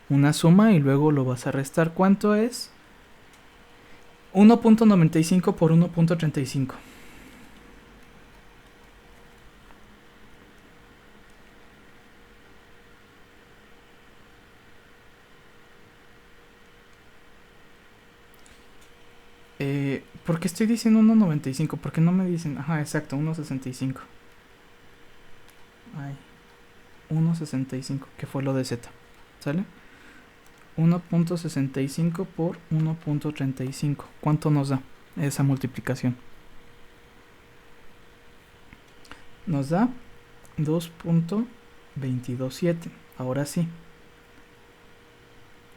Speaker 1: una suma y luego lo vas a restar. ¿Cuánto es? 1.95 por 1.35. ¿Por qué estoy diciendo 1.95? ¿Por qué no me dicen? Ajá, exacto, 1.65. Ay, 1.65, que fue lo de Z. ¿Sale? 1.65 por 1.35. ¿Cuánto nos da esa multiplicación? Nos da 2.227. Ahora sí.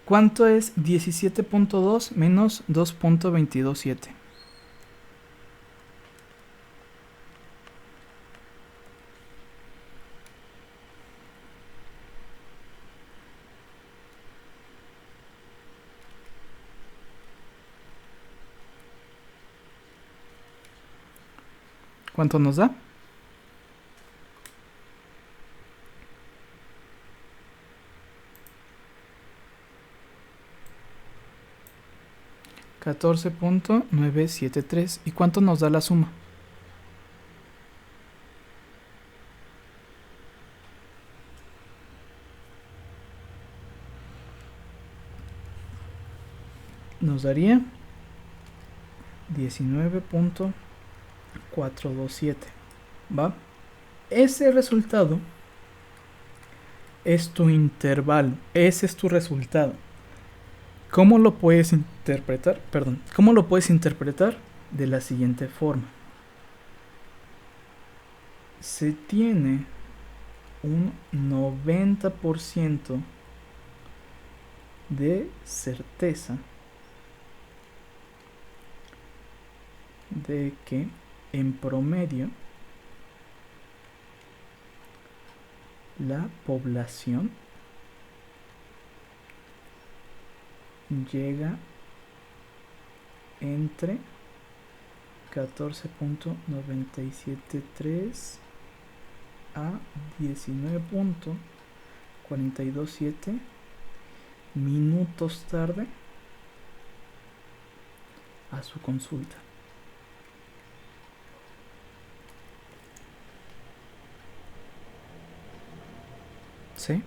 Speaker 1: ¿Cuánto es 17.2 menos 2.227? ¿Cuánto nos da? $14.973. ¿Y cuánto nos da la suma? Nos daría 19.427. ¿Va? Ese resultado es tu intervalo. Ese es tu resultado. ¿Cómo lo puedes interpretar? ¿Cómo lo puedes interpretar? De la siguiente forma. Se tiene un 90% de certeza de que en promedio la población llega entre 14.973 a 19.427 minutos tarde a su consulta. ¿Sí?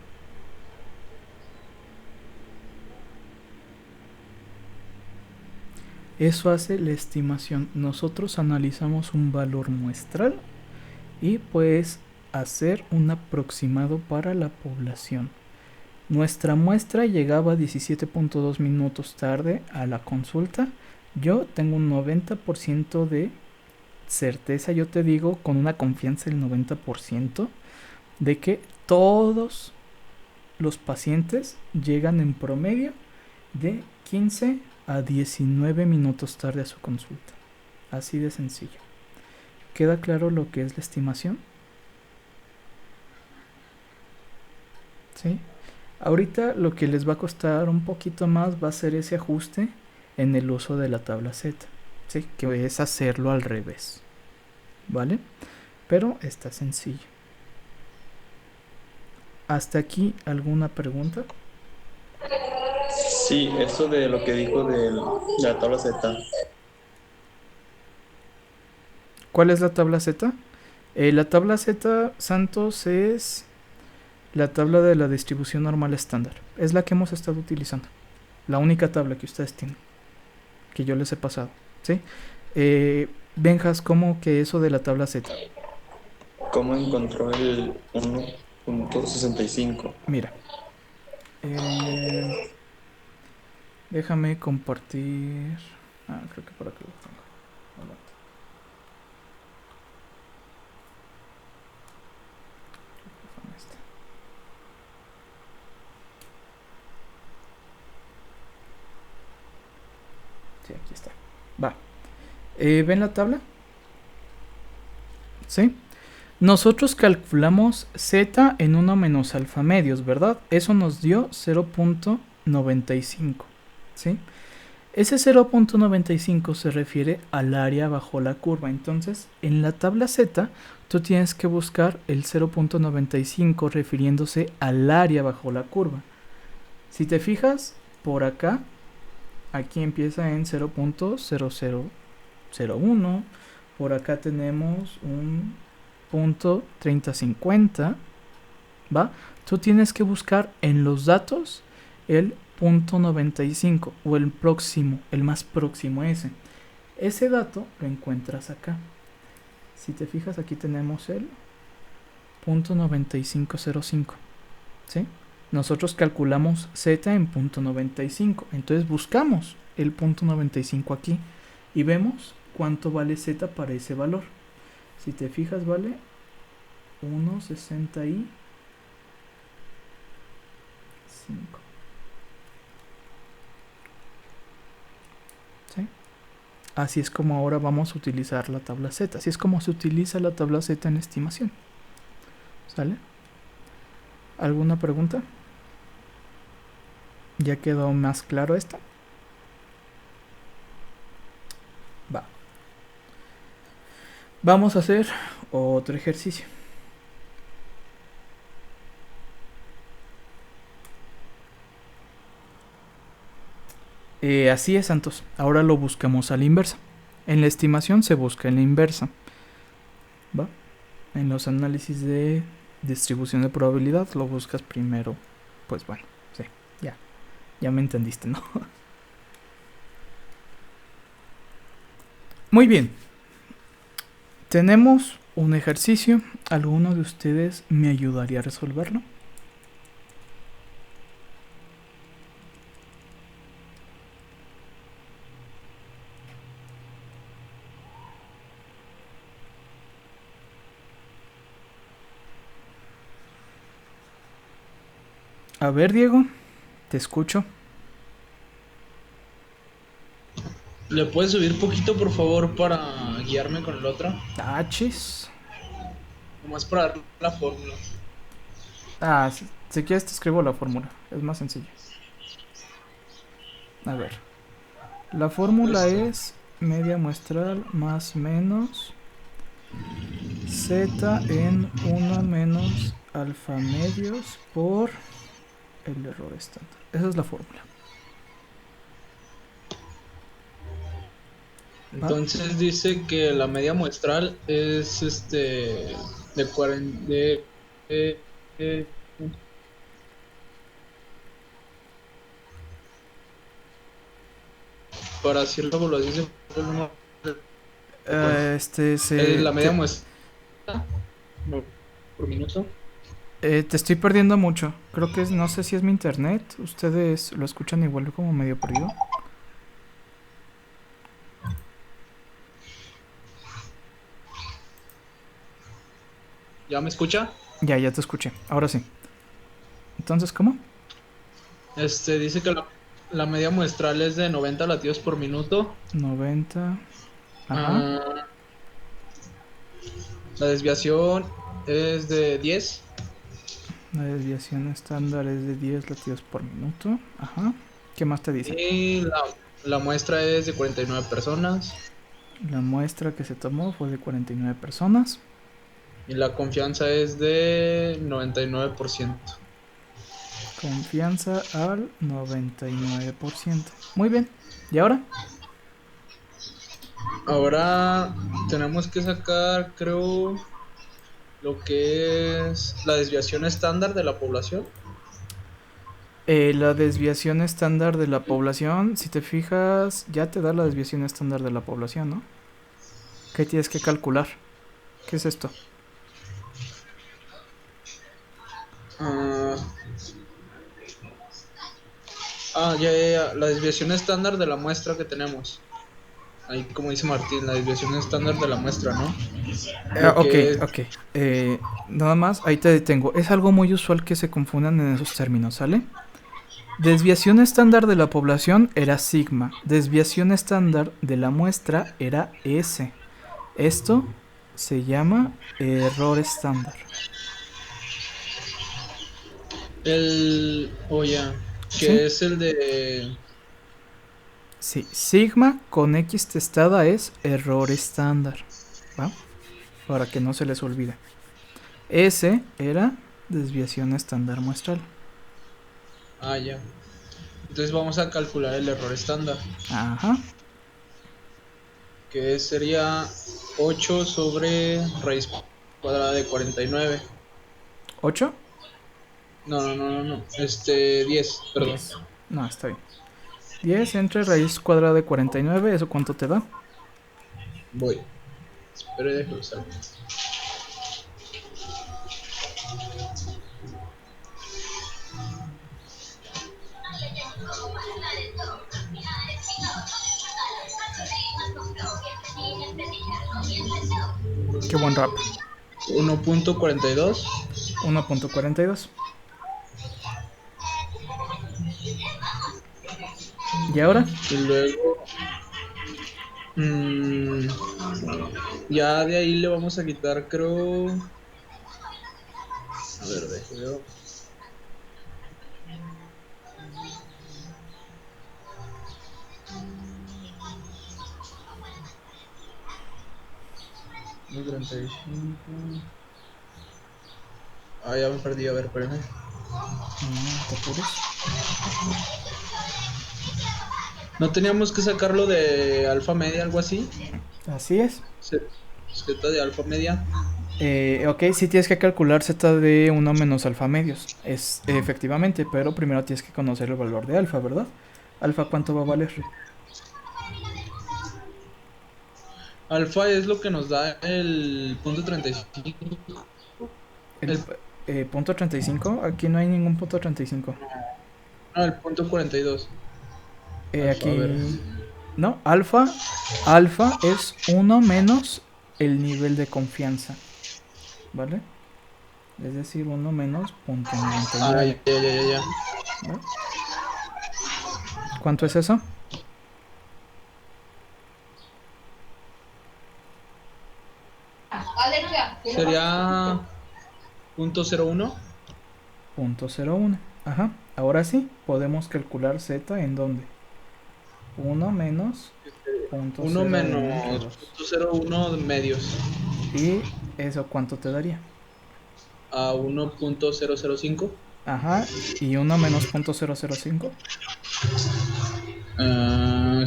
Speaker 1: Eso hace la estimación. Nosotros analizamos un valor muestral y puedes hacer un aproximado para la población. Nuestra muestra llegaba 17.2 minutos tarde a la consulta. Yo tengo un 90% de certeza, yo te digo con una confianza del 90%, de que todos los pacientes llegan en promedio de 15 a 19 minutos tarde a su consulta. Así de sencillo. ¿Queda claro lo que es la estimación? ¿Sí? Ahorita lo que les va a costar un poquito más va a ser ese ajuste en el uso de la tabla Z, ¿sí? Que es hacerlo al revés, ¿vale? Pero está sencillo. ¿Hasta aquí alguna pregunta?
Speaker 5: Sí, eso de lo que dijo de la tabla Z.
Speaker 1: ¿Cuál es la tabla Z? La tabla Z, Santos, es la tabla de la distribución normal estándar. Es la que hemos estado utilizando. La única tabla que ustedes tienen, que yo les he pasado, ¿sí? Benjas, ¿cómo que eso de la tabla Z?
Speaker 5: ¿Cómo encontró el 1.65?
Speaker 1: Mira, déjame compartir. Creo que por aquí lo tengo. Aguanta. Creo que fue en este. Sí, aquí está. Va. ¿Ven la tabla? ¿Sí? Nosotros calculamos Z en 1 menos alfa medios, ¿verdad? Eso nos dio 0.95, ¿sí? Ese 0.95 se refiere al área bajo la curva. Entonces, en la tabla Z, tú tienes que buscar el 0.95 refiriéndose al área bajo la curva. Si te fijas, por acá, aquí empieza en 0.0001. Por acá tenemos un punto 3050, ¿va? Tú tienes que buscar en los datos el punto 95 o el próximo, el más próximo ese. Ese dato lo encuentras acá. Si te fijas, aquí tenemos el punto 9505, ¿sí? Nosotros calculamos Z en punto 95, entonces buscamos el punto 95 aquí y vemos cuánto vale Z para ese valor. Si te fijas, vale 1.65. ¿Sí? Así es como ahora vamos a utilizar la tabla Z. Así es como se utiliza la tabla Z en estimación. ¿Sale? ¿Alguna pregunta? ¿Ya quedó más claro esto? Va. Vamos a hacer otro ejercicio. Así es, Santos. Ahora lo buscamos a la inversa. En la estimación se busca en la inversa. ¿Va? En los análisis de distribución de probabilidad lo buscas primero. Pues bueno, sí, ya me entendiste, ¿no? Muy bien. Tenemos un ejercicio. ¿Alguno de ustedes me ayudaría a resolverlo? A ver, Diego, te escucho.
Speaker 6: ¿Le puedes subir poquito, por favor, para guiarme con el otro?
Speaker 1: Chis.
Speaker 6: Nomás para dar la fórmula.
Speaker 1: Si quieres te escribo la fórmula. Es más sencillo. A ver. La fórmula es media muestral más menos Z en 1 menos alfa medios por el error estándar. Esa es la fórmula.
Speaker 6: Entonces dice que la media muestral es de 40 para hacer la evaluación la media muestral por minuto.
Speaker 1: Te estoy perdiendo mucho. Creo que no sé si es mi internet. Ustedes lo escuchan igual como medio perdido.
Speaker 6: ¿Ya me escucha?
Speaker 1: Ya te escuché. Ahora sí. Entonces, ¿cómo?
Speaker 6: Dice que la la media muestral es de 90 latidos por minuto.
Speaker 1: 90. Ajá.
Speaker 6: Ah, la desviación es de 10.
Speaker 1: La desviación estándar es de 10 latidos por minuto. Ajá. ¿Qué más te dice?
Speaker 6: Y la muestra es de 49 personas.
Speaker 1: La muestra que se tomó fue de 49 personas.
Speaker 6: Y la confianza es de 99%.
Speaker 1: Confianza al 99%. Muy bien. ¿Y ahora?
Speaker 6: Ahora tenemos que sacar, creo, lo que es la desviación estándar de la población.
Speaker 1: La desviación estándar de la población, si te fijas, ya te da la desviación estándar de la población, ¿no? ¿Qué tienes que calcular? ¿Qué es esto?
Speaker 6: Ah, ya. La desviación estándar de la muestra que tenemos. Ahí, como dice Martín, la desviación estándar de la muestra, ¿no? Lo
Speaker 1: Ok,
Speaker 6: que es-
Speaker 1: ok. Nada más, ahí te detengo. Es algo muy usual que se confundan en esos términos, ¿sale? Desviación estándar de la población era sigma. Desviación estándar de la muestra era S. Esto se llama error estándar.
Speaker 6: ya, que
Speaker 1: ¿Sí?
Speaker 6: es el de...
Speaker 1: Sí, sigma con X testada es error estándar. ¿Va? Para que no se les olvide. S era desviación estándar muestral.
Speaker 6: Ya. Entonces vamos a calcular el error estándar,
Speaker 1: Ajá.
Speaker 6: que sería 8 sobre raíz cuadrada de 49.
Speaker 1: ¿8?
Speaker 6: No. 10, perdón.
Speaker 1: 10. No, está bien. 10 entre raíz cuadrada de 49, ¿eso cuánto te da?
Speaker 6: Voy. Espero y déjalo salir.
Speaker 1: Qué buen rap.
Speaker 6: 1.42.
Speaker 1: 1.42. ¿Y ahora?
Speaker 6: Y luego... ya de ahí le vamos a quitar, creo... A ver, déjelo. No, 35. Ya me perdí, a ver, espérame.
Speaker 1: No te apures.
Speaker 6: ¿No teníamos que sacarlo de alfa media, algo así?
Speaker 1: Así es.
Speaker 6: Z de alfa media.
Speaker 1: Ok, sí tienes que calcular z de 1 menos alfa medios. Es efectivamente, pero primero tienes que conocer el valor de alfa, ¿verdad? Alfa, ¿cuánto va a valer?
Speaker 6: Alfa es lo que nos da el punto 35.
Speaker 1: El punto 35. Aquí no hay ningún punto 35.
Speaker 6: El punto 42. Alfa, a ver.
Speaker 1: Aquí... No, alfa es 1 menos el nivel de confianza. ¿Vale? Es decir, 1 menos punto 99.
Speaker 6: Ya.
Speaker 1: ¿Vale? ¿Cuánto es eso?
Speaker 6: Sería .01.
Speaker 1: Punto 01. Ajá. Ahora sí, podemos calcular z en dónde. 1 menos punto
Speaker 6: 1 menos
Speaker 1: 0.02.
Speaker 6: .01 medios.
Speaker 1: ¿Y eso cuánto te daría?
Speaker 6: A 1.005.
Speaker 1: Ajá. ¿Y 1 menos punto 0.005?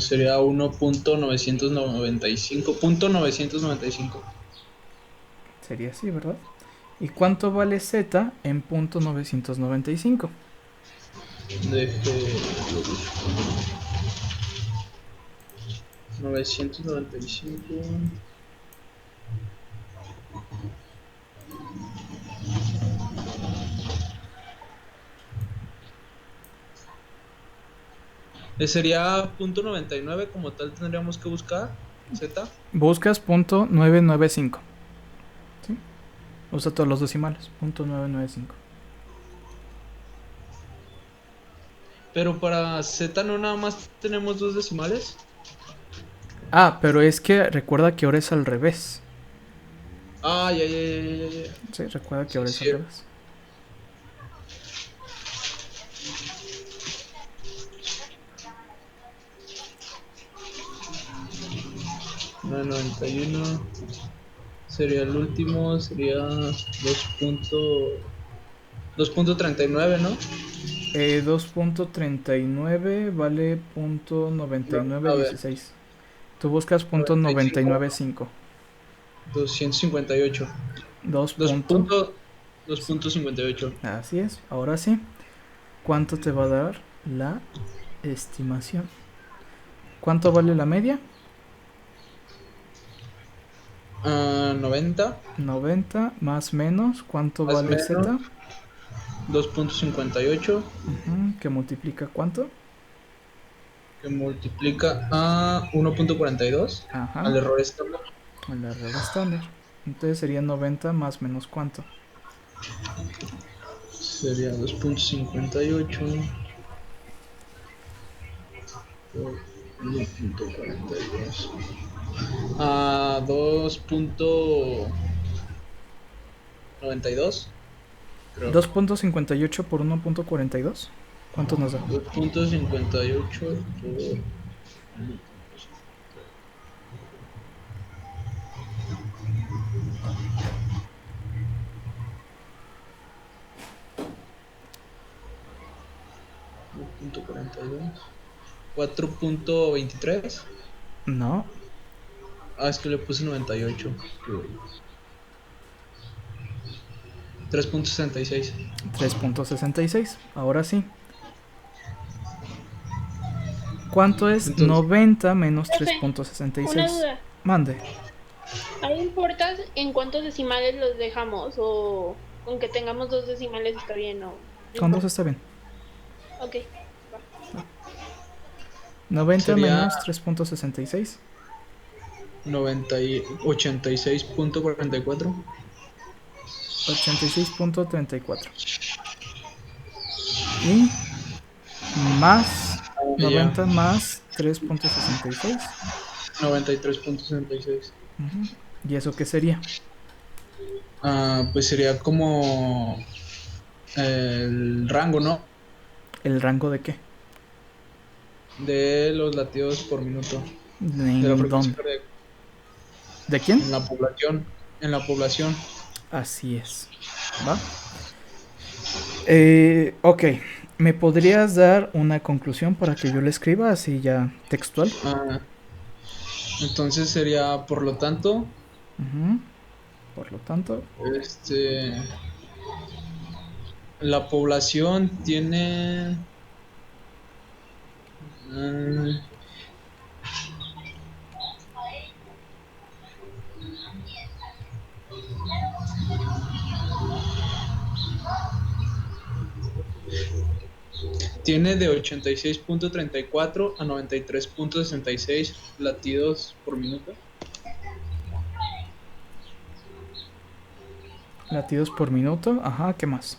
Speaker 6: Sería 1.995. .995.
Speaker 1: Sería así, ¿verdad? ¿Y cuánto vale z en punto 995?
Speaker 6: Deje... 995. Sería .99 como tal, tendríamos que buscar Z.
Speaker 1: Buscas punto 995. ¿Sí? Usa todos los decimales. Punto 995.
Speaker 6: Pero para Z no nada más tenemos 2 decimales.
Speaker 1: Ah, pero es que recuerda que ahora es al revés.
Speaker 6: Ah, ya.
Speaker 1: Sí, recuerda que
Speaker 6: Sí,
Speaker 1: ahora es
Speaker 6: sí.
Speaker 1: al revés.
Speaker 6: No, 91 sería el último, sería 2.39, ¿no?
Speaker 1: 2.39 vale punto
Speaker 6: A ver,
Speaker 1: 9916. Tú buscas punto
Speaker 6: 95,
Speaker 1: 995.
Speaker 6: 258.
Speaker 1: 2
Speaker 6: 2
Speaker 1: punto.
Speaker 6: punto, 2.58.
Speaker 1: Así es. Ahora sí. ¿Cuánto te va a dar la estimación? ¿Cuánto vale la media?
Speaker 6: 90
Speaker 1: 90 más menos. ¿Cuánto
Speaker 6: más
Speaker 1: vale
Speaker 6: menos
Speaker 1: Z?
Speaker 6: 2.58,
Speaker 1: ¿Que multiplica cuánto?
Speaker 6: que multiplica a 1.42
Speaker 1: Ajá.
Speaker 6: al error estándar.
Speaker 1: El error estándar. Entonces sería 90 más menos cuánto.
Speaker 6: Sería 2.58 por 1.42 a 2.92, creo.
Speaker 1: 2.58 por 1.42. ¿Cuánto nos da?
Speaker 6: 2.58 por 1.42, 4.23.
Speaker 1: No.
Speaker 6: Ah, es que le puse 98. 3.66.
Speaker 1: 3.66. Ahora sí. ¿Cuánto es
Speaker 6: Entonces,
Speaker 1: 90 menos
Speaker 7: Profe, una
Speaker 1: 3.66?
Speaker 7: duda.
Speaker 1: Mande.
Speaker 7: ¿Ahí importa en cuántos decimales los dejamos? ¿O con que tengamos 2 decimales está bien? ¿O no
Speaker 1: Con 2
Speaker 7: importa?
Speaker 1: está bien.
Speaker 7: Ok.
Speaker 1: 90
Speaker 6: sería
Speaker 1: menos 3.66.
Speaker 6: 86.44.
Speaker 1: 86.34. Y más
Speaker 6: Ya,
Speaker 1: 90 más 3.66.
Speaker 6: 93.66.
Speaker 1: ¿Y eso qué sería?
Speaker 6: Pues sería como el rango, ¿no?
Speaker 1: ¿El rango de qué?
Speaker 6: De los latidos por minuto de la
Speaker 1: ¿En
Speaker 6: frecuencia
Speaker 1: dónde?
Speaker 6: cardíaca
Speaker 1: ¿De quién?
Speaker 6: en la población. En la población.
Speaker 1: Así es. ¿Va? Ok. ¿Me podrías dar una conclusión para que yo la escriba así ya textual?
Speaker 6: Entonces sería, por lo tanto,
Speaker 1: Ujú. Por lo tanto,
Speaker 6: este, la población tiene mm, tiene de 86.34 a 93.66 latidos por minuto.
Speaker 1: latidos por minuto. Ajá, ¿qué más?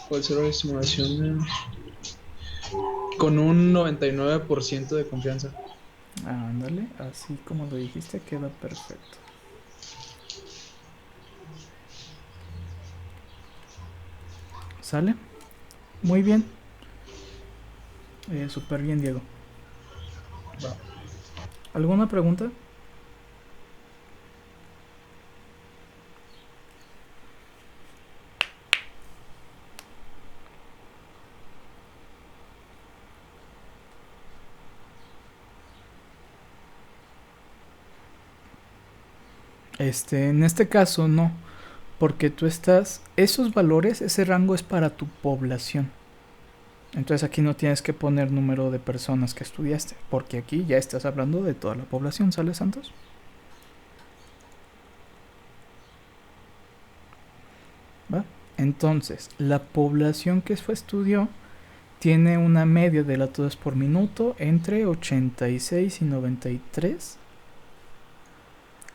Speaker 6: ¿Cuál será la estimación? Con un 99% de confianza.
Speaker 1: Ándale, así como lo dijiste, queda perfecto. ¿Sale? Muy bien. Súper bien, Diego.
Speaker 6: Va.
Speaker 1: ¿Alguna pregunta? En este caso no, porque tú estás, esos valores, ese rango es para tu población. Entonces aquí no tienes que poner número de personas que estudiaste, porque aquí ya estás hablando de toda la población, ¿sale, Santos? ¿Va? Entonces, la población que fue estudió tiene una media de latidos por minuto entre 86 y 93,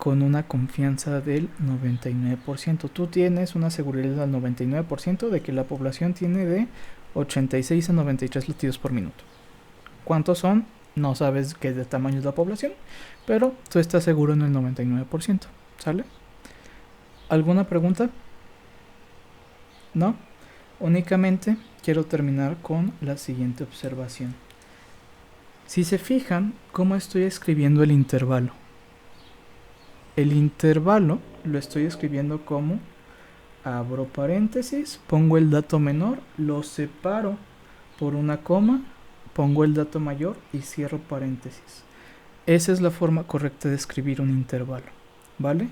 Speaker 1: con una confianza del 99%. Tú tienes una seguridad del 99% de que la población tiene de 86 a 93 latidos por minuto. ¿Cuántos son? No sabes qué de tamaño es la población, pero tú estás seguro en el 99%. ¿Sale? ¿Alguna pregunta? ¿No? Únicamente quiero terminar con la siguiente observación. Si se fijan cómo estoy escribiendo el intervalo. El intervalo lo estoy escribiendo como abro paréntesis, pongo el dato menor, lo separo por una coma, pongo el dato mayor y cierro paréntesis. Esa es la forma correcta de escribir un intervalo, ¿vale?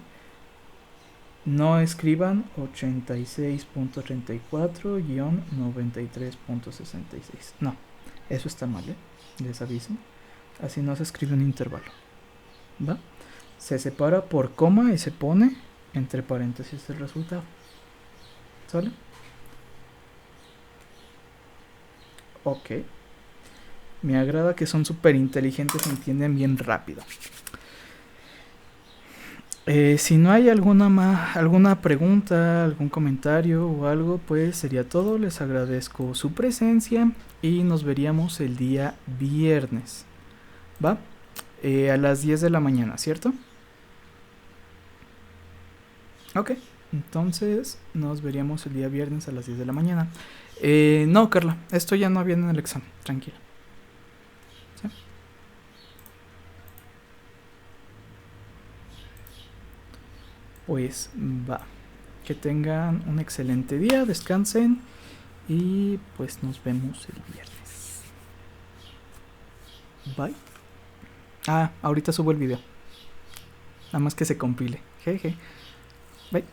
Speaker 1: No escriban 86.34-93.66. No, eso está mal, les aviso. Así no se escribe un intervalo, ¿va? Se separa por coma y se pone entre paréntesis el resultado. ¿Sale? Ok. Me agrada que son súper inteligentes y entienden bien rápido. Si no hay alguna pregunta, algún comentario o algo, pues sería todo. Les agradezco su presencia y nos veríamos el día viernes. ¿Va? A las 10 de la mañana, ¿cierto? Ok, entonces nos veríamos el día viernes a las 10 de la mañana. No, Carla, esto ya no viene en el examen, tranquila. ¿Sí? Pues va. Que tengan un excelente día, descansen y pues nos vemos el viernes. Bye. Ahorita subo el video. Nada más que se compile. Jeje. Bye.